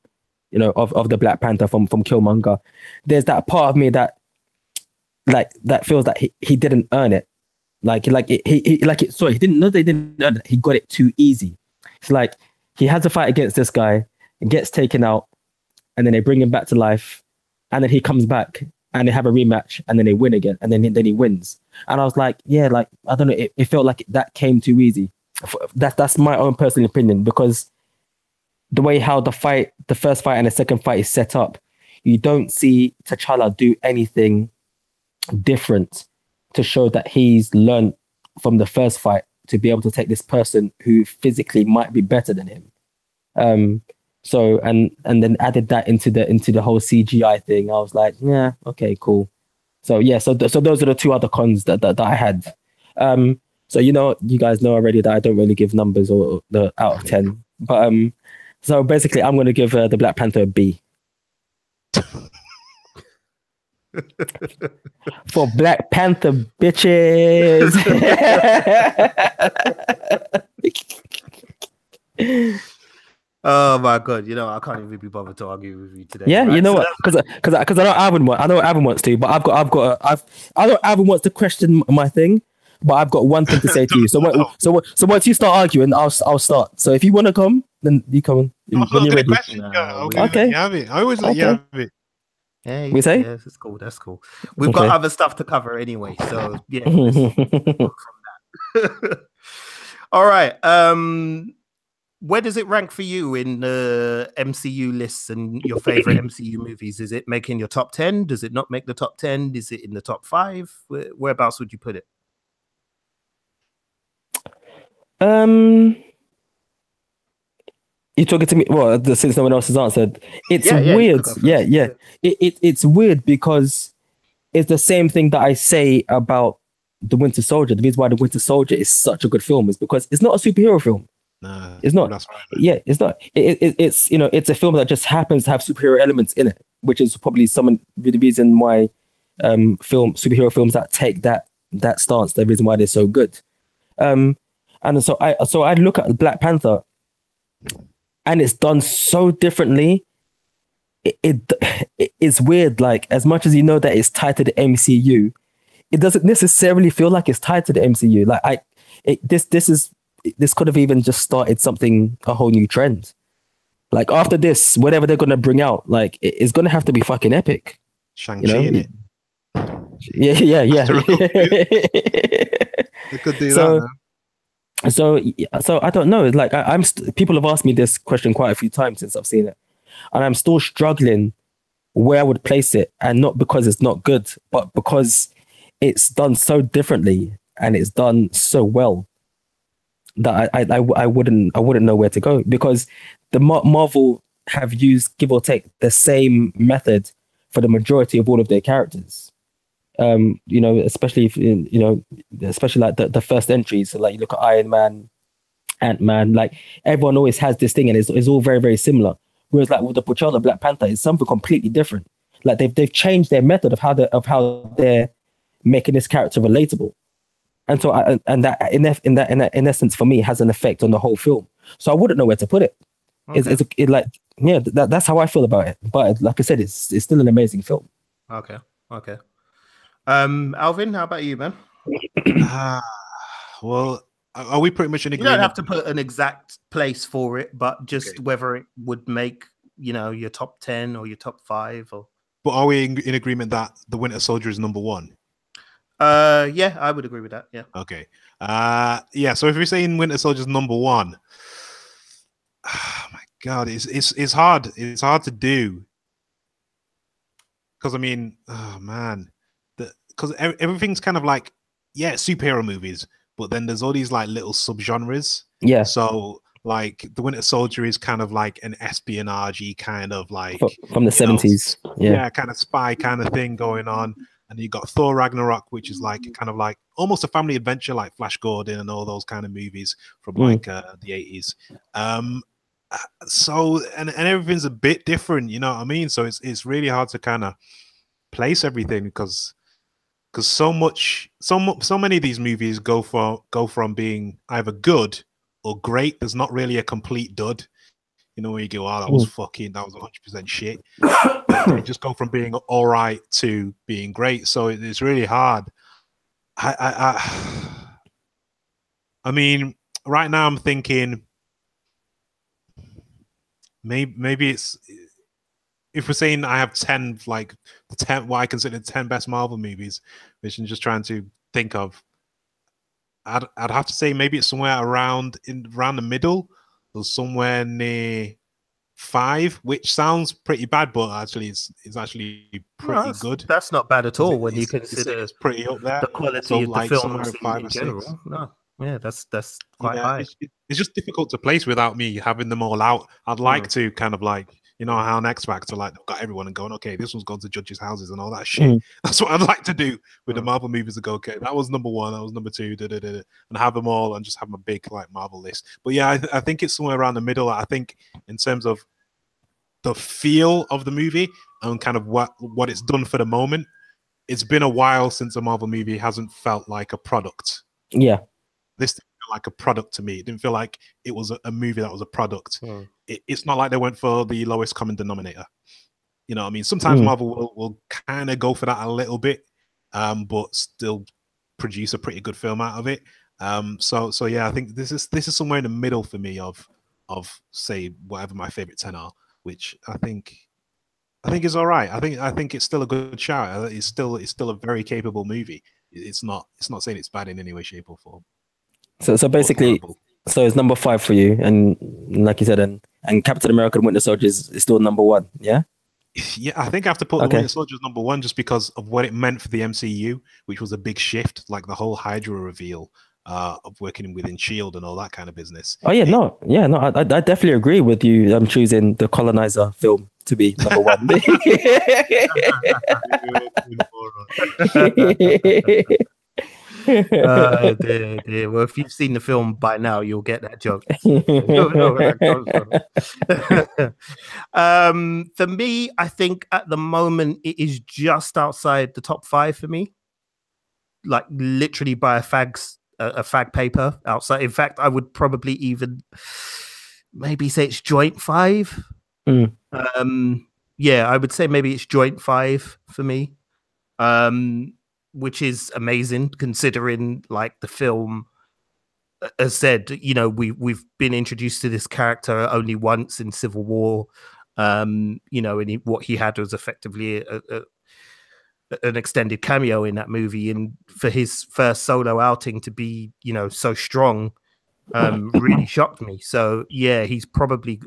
C: you know, of the Black Panther from Killmonger, there's that part of me that feels that he didn't earn it. Sorry, he didn't know they didn't earn it. He got it too easy. It's like he had to fight against this guy and gets taken out, and then they bring him back to life, and then he comes back and they have a rematch, and then they win again, and then he wins. And I was like, yeah, like I don't know, it felt like that came too easy. That's my own personal opinion, because the way how the first fight and the second fight is set up, you don't see T'Challa do anything different to show that he's learned from the first fight to be able to take this person who physically might be better than him. So and then added that into the whole CGI thing. I was like, yeah, okay, cool. So yeah, so those are the two other cons that I had. So you guys know already that I don't really give numbers or the out of 10. But so basically, I'm going to give the Black Panther a B. For Black Panther, bitches.
A: Oh my god! You know I can't even be bothered to argue with you today.
C: Yeah,
A: right?
C: you know what? Because I know Alvin wants to, but I know Alvin wants to question my thing, but I've got one thing to say to you. So once you start arguing, I'll start. So if you want to come, then you come when you're ready.
B: Okay. I always let you have it.
A: Hey,
C: we say?
A: Yes, it's cool. That's cool. We've got other stuff to cover anyway, so yeah. Let's from that. All right. Where does it rank for you in the MCU lists and your favorite MCU movies? Is it making your top 10? Does it not make the top 10? Is it in the top 5? Whereabouts would you put it?
C: You talking to me? Well, since no one else has answered, it's weird. Yeah. It's weird because it's the same thing that I say about The Winter Soldier. The reason why The Winter Soldier is such a good film is because it's not a superhero film.
B: No,
C: it's not.
B: That's right.
C: Yeah, it's not. It's it's a film that just happens to have superhero elements in it, which is probably the reason why superhero films that take that stance, the reason why they're so good. And so I look at Black Panther, and it's done so differently. It's weird. Like, as much as you know that it's tied to the MCU, it doesn't necessarily feel like it's tied to the MCU. Like this could have even just started a whole new trend. Like, after this, whatever they're gonna bring out, like it's gonna have to be fucking epic.
B: Shang-Chi in it.
C: Yeah.
B: They could do that. Man.
C: So I don't know. Like people have asked me this question quite a few times since I've seen it, and I'm still struggling where I would place it, and not because it's not good, but because it's done so differently and it's done so well that I wouldn't know where to go, because the Marvel have used, give or take, the same method for the majority of all of their characters. Especially especially like the first entries. So like you look at Iron Man, Ant-Man, like everyone always has this thing, and it's all very, very similar. Whereas like with the portrayal of Black Panther, it's something completely different. Like they've changed their method of how they're making this character relatable. And so that in essence for me has an effect on the whole film. So I wouldn't know where to put it. Okay. That's how I feel about it. But like I said, it's still an amazing film.
A: Okay. Alvin, how about you, man?
B: Well, are we pretty much in agreement?
A: You don't have to put an exact place for it, but just whether it would make, your top 10 or your top 5 or.
B: But are we in agreement that The Winter Soldier is number 1?
A: Yeah, I would agree with that. Yeah.
B: Okay. So if we're saying Winter Soldier's number 1, oh my God, it's hard. It's hard to do. Because I mean, oh man, because everything's kind of like, superhero movies, but then there's all these like little subgenres.
C: Yeah.
B: So like The Winter Soldier is kind of like an espionage kind of like
C: from the 70s.
B: Kind of spy kind of thing going on. and you got Thor Ragnarok, which is like kind of like almost a family adventure, like Flash Gordon and all those kind of movies from like the 80s. So and everything's a bit different, you know what I mean? So it's really hard to kind of place everything because so many of these movies go from being either good or great. There's not really a complete dud. You know, where you go, oh, that was 100% shit. They just go from being all right to being great. So it's really hard. I mean, right now I'm thinking maybe it's, if we're saying I have 10, like the 10, what I consider 10 best Marvel movies, which I'm just trying to think of, I'd have to say maybe it's somewhere around the middle, or somewhere near 5, which sounds pretty bad, but actually it's actually pretty good.
A: That's not bad at all when you consider
B: it's pretty up there.
A: The quality
B: so,
A: of the
B: like,
A: films
B: in
A: general.
B: 6.
A: No, yeah, that's quite high.
B: It's just difficult to place without me having them all out. I'd like to kind of like, you know how on X Factor, like they've got everyone and going, okay, this one's gone to judges' houses and all that shit. That's what I'd like to do with the Marvel movies. To go, okay, that was number 1, that was number 2, and have them all and just have a big like Marvel list. But yeah, I think it's somewhere around the middle. I think in terms of the feel of the movie and kind of what it's done for the moment, it's been a while since a Marvel movie hasn't felt like a product.
C: Yeah,
B: this didn't feel like a product to me. It didn't feel like it was a movie that was a product. It's not like they went for the lowest common denominator. You know what I mean? Sometimes Marvel will kind of go for that a little bit, but still produce a pretty good film out of it. So yeah, I think this is somewhere in the middle for me of say whatever my favorite 10 are, which I think is all right. I think it's still a good shout. It's still a very capable movie. It's not saying it's bad in any way, shape, or form.
C: So basically, so it's number 5 for you, and like you said, and Captain America: Winter Soldier is still number 1. Yeah.
B: Yeah, I think I have to put the Winter Soldier as number 1 just because of what it meant for the MCU, which was a big shift, like the whole Hydra reveal of working within Shield and all that kind of business.
C: Oh yeah, I definitely agree with you. I'm choosing the Colonizer film to be number 1.
A: Dear. Well, if you've seen the film by now, you'll get that joke. For me, I think at the moment it is just outside the top 5 for me. Like literally by a fag paper outside. In fact, I would probably even maybe say it's joint 5. Yeah, I would say maybe it's joint 5 for me. Which is amazing considering like the film has said, you know, we've been introduced to this character only once in Civil War. You know, and what he had was effectively an extended cameo in that movie, and for his first solo outing to be, you know, so strong, really shocked me. So yeah, he's probably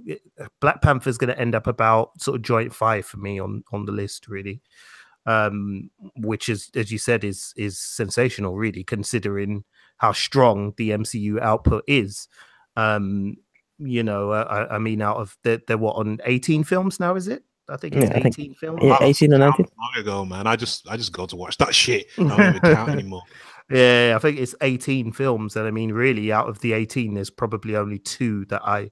A: Black Panther's going to end up about sort of joint 5 for me on the list, really. Which is, as you said, is sensational, really, considering how strong the MCU output is. You know, I mean, out of they're what, on 18 films now, is it? I think it's 18 films.
C: Yeah, 18 or 19.
B: Long ago, man. I just go to watch that shit. I don't even count anymore.
A: Yeah, I think it's 18 films, and I mean, really, out of the 18, there's probably only 2 that I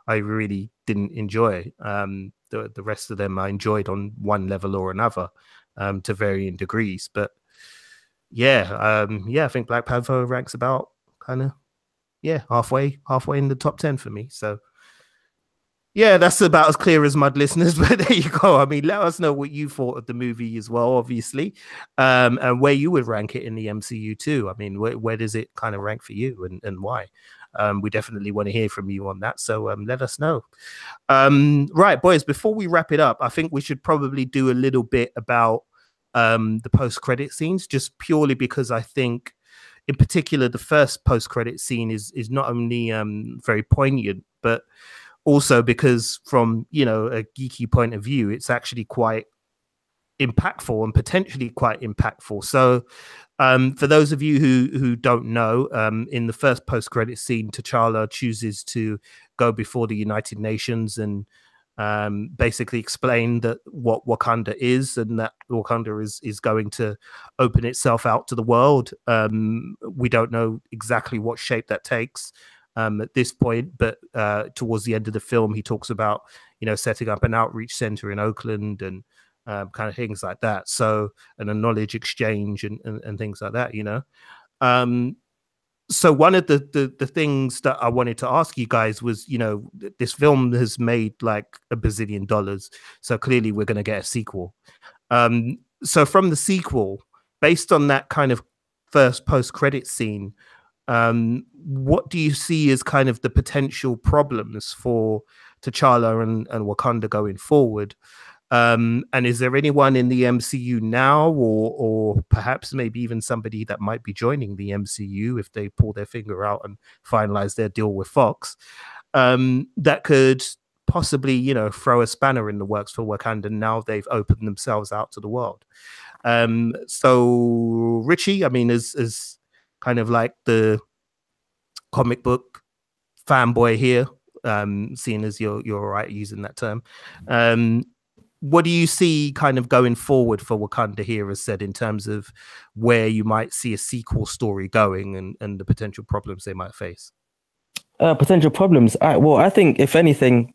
A: really didn't enjoy. The rest of them I enjoyed on one level or another. To varying degrees, but yeah, I think Black Panther ranks about kind of halfway in the top 10 for me. So yeah, that's about as clear as mud, listeners. But there you go. I mean, let us know what you thought of the movie as well, obviously, and where you would rank it in the MCU too. I mean, where does it kind of rank for you, and why? We definitely want to hear from you on that. So let us know. Right, boys, before we wrap it up, I think we should probably do a little bit about the post-credit scenes, just purely because I think in particular the first post-credit scene is not only very poignant, but also because from, you know, a geeky point of view, it's actually quite impactful and potentially quite impactful. So for those of you who don't know, in the first post-credit scene, T'Challa chooses to go before the United Nations and basically explain that what Wakanda is, and that Wakanda is going to open itself out to the world. We don't know exactly what shape that takes at this point, but towards the end of the film, he talks about, setting up an outreach center in Oakland and kind of things like that. So, and a knowledge exchange and things like that, So one of the things that I wanted to ask you guys was, this film has made like $1 bazillion. So clearly we're going to get a sequel. So from the sequel, based on that kind of first post-credit scene, what do you see as kind of the potential problems for T'Challa and Wakanda going forward? And is there anyone in the MCU now, or perhaps maybe even somebody that might be joining the MCU if they pull their finger out and finalize their deal with Fox, that could possibly, throw a spanner in the works for Wakanda now they've opened themselves out to the world? So Richie, I mean, as kind of like the comic book fanboy here, seeing as you're all right using that term, what do you see kind of going forward for Wakanda here, as said, in terms of where you might see a sequel story going and the potential problems they might face?
C: Potential problems. Well, I think if anything,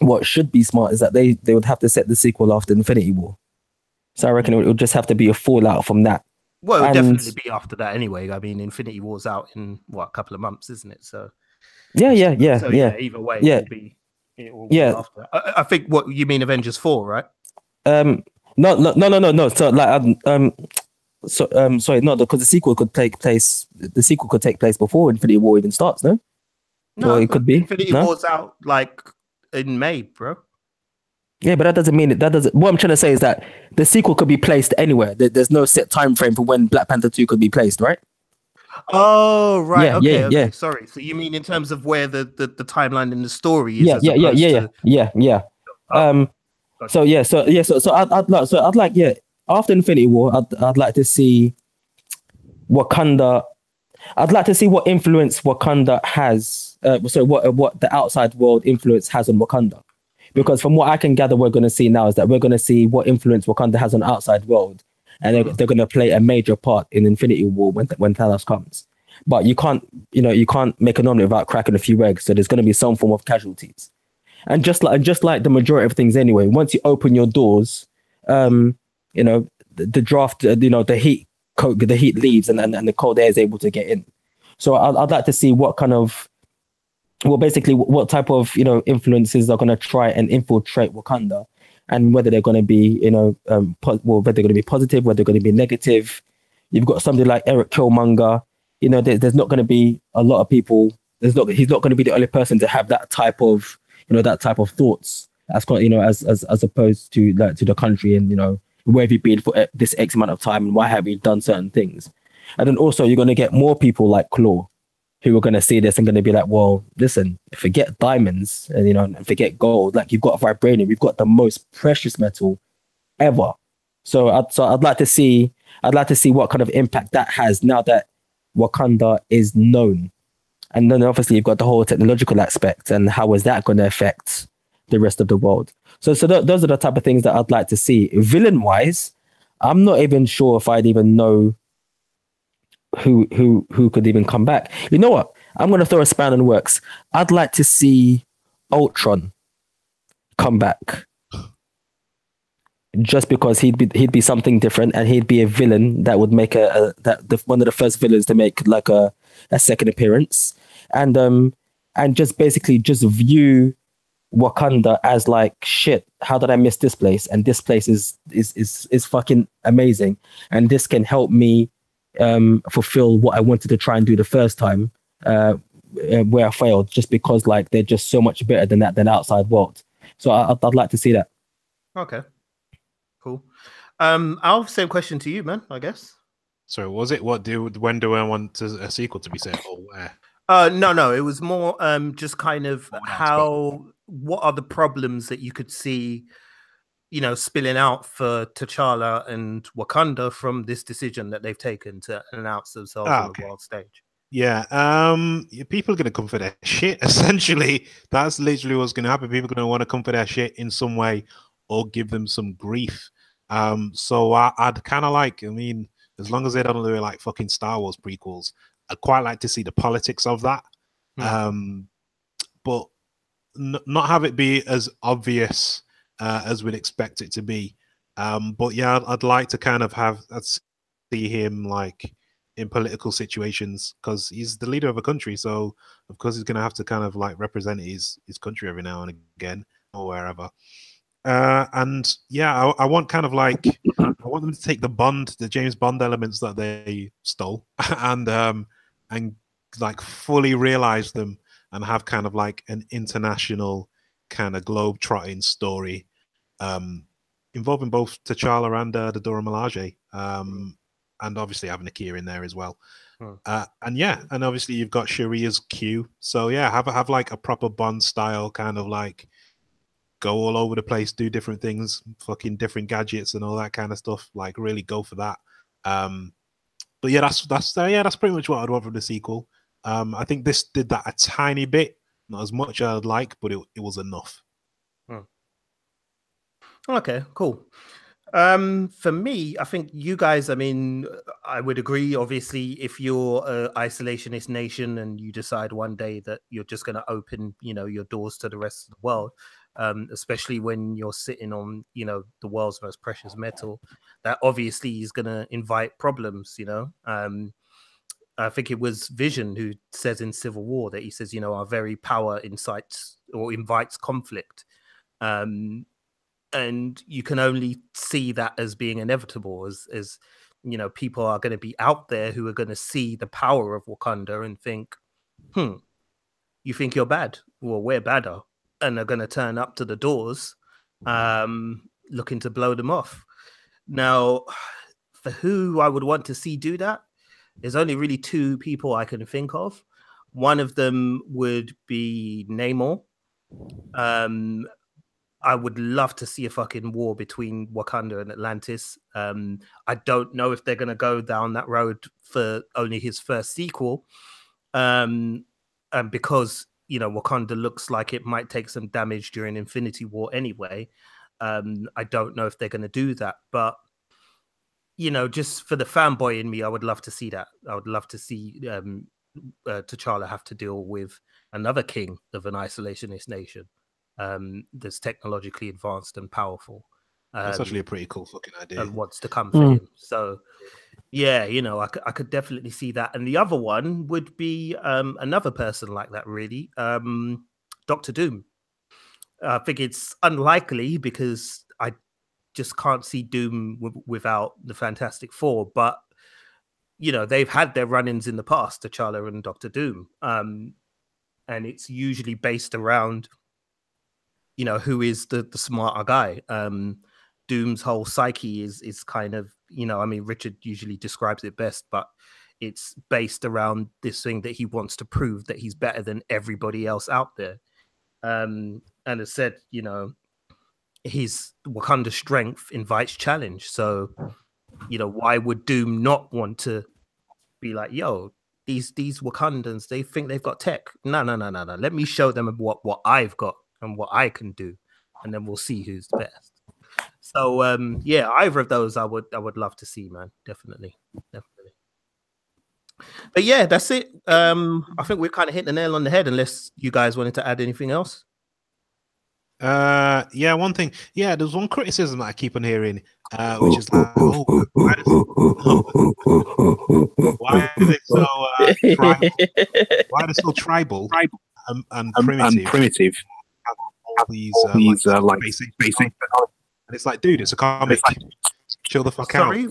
C: what should be smart is that they would have to set the sequel after Infinity War. So I reckon it would just have to be a fallout from that.
A: Well, it'll definitely be after that anyway. I mean, Infinity War's out in a couple of months, isn't it? So
C: yeah.
A: Either way, it will be after. I think what you mean, Avengers 4, right?
C: No. So like sorry, no, because the sequel could take place. The sequel could take place before Infinity War even starts. No, or it could be.
A: Infinity War's out like in May, bro.
C: Yeah, but that doesn't mean that doesn't. What I'm trying to say is that the sequel could be placed anywhere. There's no set time frame for when Black Panther 2 could be placed, right?
A: Oh, right.
C: Yeah,
A: okay. Sorry. So you mean in terms of where the timeline in the story is?
C: Yeah. So I'd like after Infinity War, I'd like to see Wakanda. I'd like to see what influence Wakanda has. What the outside world influence has on Wakanda. Because from what I can gather, we're going to see now is that we're going to see what influence Wakanda has on the outside world, and they're going to play a major part in Infinity War when Thanos comes. But you can't make an omelet without cracking a few eggs. So there's going to be some form of casualties, and just like the majority of things anyway. Once you open your doors, the draft, the heat leaves, and the cold air is able to get in. So I'd like to see what kind of basically what type of influences are going to try and infiltrate Wakanda, and whether they're going to be whether they're going to be positive, whether they're going to be negative. You've got somebody like Eric Killmonger. There's not going to be a lot of people. He's not going to be the only person to have that type of thoughts. As opposed to the country and where have you been for this X amount of time and why have you done certain things. And then also you're going to get more people like Claude, who are going to see this and going to be like, well, listen, forget diamonds and, and forget gold. Like, you've got vibranium, you've got the most precious metal ever. So I'd like to see what kind of impact that has now that Wakanda is known. And then obviously you've got the whole technological aspect and how is that going to affect the rest of the world. So those are the type of things that I'd like to see. Villain wise, I'm not even sure if I'd even know who could even come back. You know what? I'm going to throw a span in the works. I'd like to see Ultron come back, just because he'd be something different, and he'd be a villain that would make one of the first villains to make like a second appearance, and just basically just view Wakanda as like, shit, how did I miss this place? And this place is fucking amazing, and this can help me fulfill what I wanted to try and do the first time, where I failed, just because like they're just so much better than outside world. So I'd like to see that.
A: Okay, cool. I'll same question to you, man, I guess.
B: So was it when do I want a sequel to be set, or where?
A: No, it was more just kind of what are the problems that you could see, spilling out for T'Challa and Wakanda from this decision that they've taken to announce themselves on the world stage.
B: Yeah, people are gonna come for their shit. Essentially, that's literally what's gonna happen. People are gonna want to come for their shit in some way, or give them some grief. So I'd kind of like. I mean, as long as they don't do like fucking Star Wars prequels, I'd quite like to see the politics of that. But not have it be as obvious as we'd expect it to be. But yeah, I'd like to kind of see him like in political situations because he's the leader of a country, so of course he's going to have to kind of like represent his country every now and again or wherever. And yeah, I want kind of like I want them to take the James Bond elements that they stole and like fully realize them and have kind of like an international kind of globe-trotting story involving both T'Challa and the Dora Milaje. And obviously having a Nakia in there as well. And yeah, and obviously you've got Sheree as Q. So yeah, have like a proper Bond style kind of like go all over the place, do different things, fucking different gadgets and all that kind of stuff. Like really go for that. But yeah, that's pretty much what I'd want from the sequel. I think this did that a tiny bit, not as much as I'd like, but it was enough.
A: Okay, cool. For me, I think you guys, I mean, I would agree, obviously, if you're an isolationist nation and you decide one day that you're just going to open, your doors to the rest of the world, especially when you're sitting on, the world's most precious metal, that obviously is going to invite problems, I think it was Vision who says in Civil War that he says, our very power incites or invites conflict. And you can only see that as being inevitable, as people are going to be out there who are going to see the power of Wakanda and think, you think you're bad? Well, we're badder, and are going to turn up to the doors, looking to blow them off. Now, for who I would want to see do that, there's only really two people I can think of. One of them would be Namor. I would love to see a fucking war between Wakanda and Atlantis. I don't know if they're going to go down that road for only his first sequel. And because, Wakanda looks like it might take some damage during Infinity War anyway. I don't know if they're going to do that. But, just for the fanboy in me, I would love to see that. I would love to see T'Challa have to deal with another king of an isolationist nation. That's technologically advanced and powerful.
B: That's actually a pretty cool fucking idea.
A: And what's to come for him. So, yeah, I could definitely see that. And the other one would be another person like that, really. Dr. Doom. I think it's unlikely because I just can't see Doom without the Fantastic Four. But, they've had their run-ins in the past, T'Challa and Dr. Doom. And it's usually based around who is the smarter guy. Doom's whole psyche is kind of, Richard usually describes it best, but it's based around this thing that he wants to prove that he's better than everybody else out there. And as said, his Wakanda strength invites challenge. So, why would Doom not want to be like, yo, these Wakandans, they think they've got tech. No. Let me show them what I've got and what I can do, and then we'll see who's the best. So yeah, either of those I would love to see, man. Definitely. But yeah, that's it. I think we're kind of hitting the nail on the head, unless you guys wanted to add anything else.
B: Yeah, one thing. Yeah, there's one criticism that I keep on hearing, which is like, why are they so tribal? Why are they so tribal and primitive? All these like basic, and it's like, dude, it's a comic. Chill the fuck out.
A: Sorry,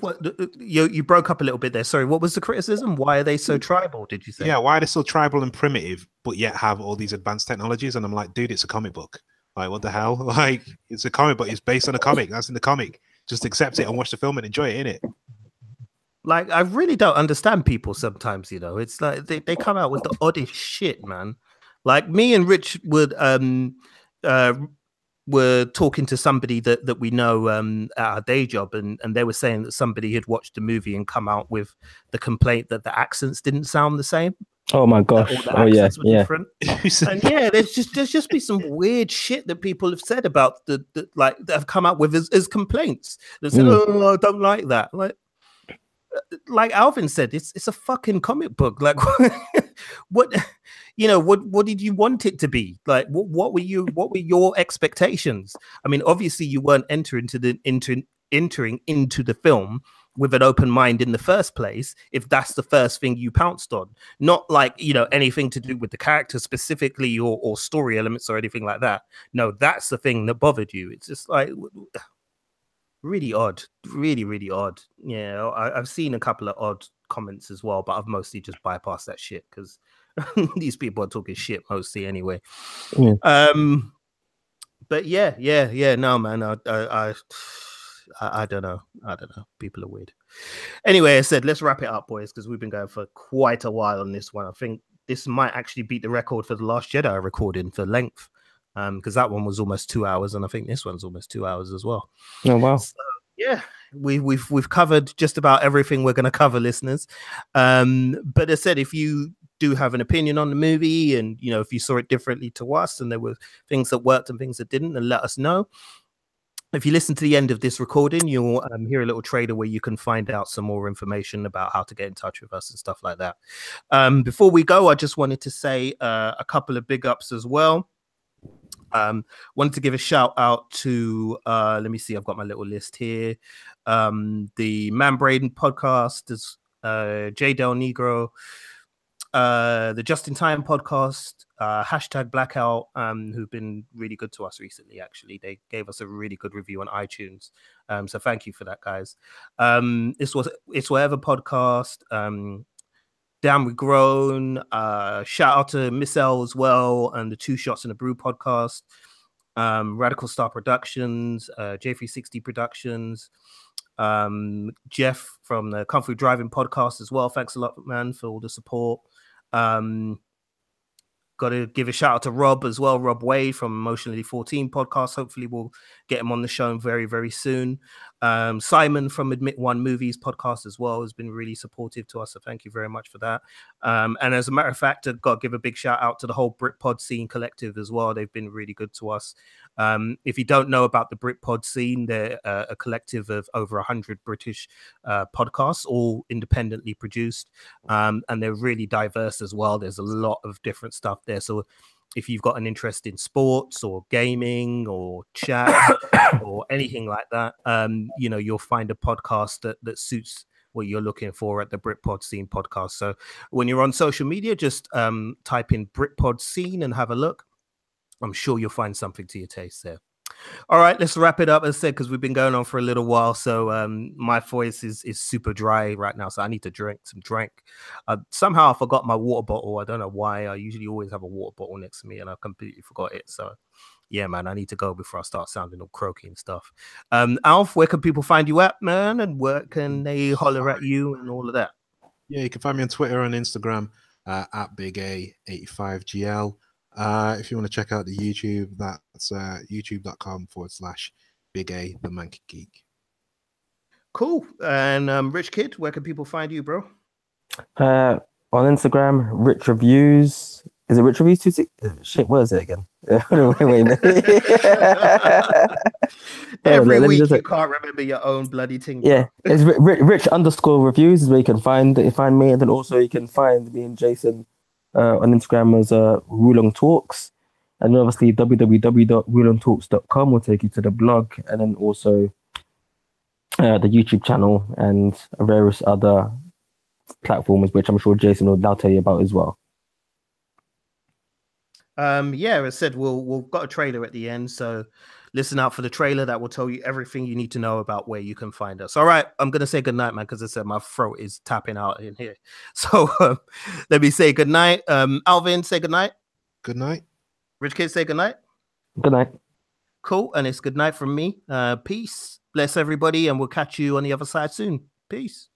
A: you broke up a little bit there. Sorry, what was the criticism? Why are they so tribal? Did you say?
B: Yeah, why are they so tribal and primitive, but yet have all these advanced technologies? And I'm like, dude, it's a comic book. Like, what the hell? Like, it's a comic book. It's based on a comic. That's in the comic. Just accept it and watch the film and enjoy it, innit?
A: Like, I really don't understand people sometimes, It's like they come out with the oddest shit, man. Like, me and Rich were talking to somebody that we know at our day job, and they were saying that somebody had watched the movie and come out with the complaint that the accents didn't sound the same.
C: Oh my
A: that
C: gosh.
A: all the
C: Oh yeah,
A: accents were
C: yeah.
A: different. And yeah, there's just be some weird shit that people have said about the like that have come up with as complaints. They said, "Oh, I don't like that." Like Alvin said, it's a fucking comic book. Like, what, what did you want it to be? Like, what were your expectations? I mean, obviously, you weren't entering into the film with an open mind in the first place, if that's the first thing you pounced on. Not like, anything to do with the character specifically or story elements or anything like that. No, that's the thing that bothered you. It's just like really odd, really, really odd. Yeah, I've seen a couple of odd comments as well, but I've mostly just bypassed that shit because these people are talking shit mostly anyway. But yeah. No, man, I don't know. People are weird. Anyway, I said let's wrap it up, boys, because we've been going for quite a while on this one. I think this might actually beat the record for the Last Jedi recording for length. Because that one was almost 2 hours, and I think this one's almost 2 hours as well.
C: Oh wow!
A: So, yeah, we've covered just about everything we're going to cover, listeners. But as I said, if you do have an opinion on the movie, and if you saw it differently to us, and there were things that worked and things that didn't, then let us know. If you listen to the end of this recording, you'll hear a little trailer where you can find out some more information about how to get in touch with us and stuff like that. Before we go, I just wanted to say a couple of big ups as well. Wanted to give a shout out to let me see, I've got my little list here. The Man Braden podcast, is J Del Negro, the Just in Time podcast, hashtag Blackout, who've been really good to us recently. Actually, they gave us a really good review on iTunes, so thank you for that, guys. It's Whatever podcast, Damn We Grown, shout out to Miss L as well, and the Two Shots in a Brew podcast, Radical Star Productions, J360 Productions, Jeff from the Comfort Driving podcast as well. Thanks a lot, man, for all the support. Got to give a shout out to Rob as well, Rob Wade from Emotionally 14 podcast. Hopefully we'll get him on the show very, very soon. Simon from Admit One Movies podcast as well has been really supportive to us, so thank you very much for that. And as a matter of fact, I've got to give a big shout out to the whole Britpod scene collective as well. They've been really good to us. If you don't know about the Britpod scene, they're a collective of over 100 British podcasts, all independently produced, and they're really diverse as well. There's a lot of different stuff there. So if you've got an interest in sports or gaming or chat or anything like that, you'll find a podcast that suits what you're looking for at the Britpod Scene podcast. So when you're on social media, just type in Britpod Scene and have a look. I'm sure you'll find something to your taste there. All right, let's wrap it up, as I said, because we've been going on for a little while. So my voice is super dry right now, so I need to drink some drink. Somehow I forgot my water bottle. I don't know why. I usually always have a water bottle next to me, and I completely forgot it. So yeah, man, I need to go before I start sounding all croaky and stuff. Alf, where can people find you at, man? And where can they holler at you and all of that?
B: Yeah, you can find me on Twitter and Instagram at BigA85GL. If you want to check out the YouTube, that's youtube.com/Big A the Manky Geek.
A: Cool. And Rich Kid, where can people find you, bro?
C: On Instagram, Rich Reviews. Is it Rich Reviews 26? Shit, what is it again? wait.
A: Every week you can't remember your own bloody thing.
C: Yeah, it's Rich_Reviews is where you can find me, and then also you can find me and Jason on Instagram as Wulong Talks, and obviously www.wulongtalks.com will take you to the blog, and then also the YouTube channel and various other platforms, which I'm sure Jason will now tell you about as well.
A: Yeah, as I said, we've got a trailer at the end, so listen out for the trailer. That will tell you everything you need to know about where you can find us. All right, I'm gonna say goodnight, man, because I said my throat is tapping out in here. So let me say goodnight. Alvin, say goodnight.
B: Good night.
A: Rich Kid, say goodnight.
C: Good night.
A: Cool, and it's good night from me. Peace. Bless everybody, and we'll catch you on the other side soon. Peace.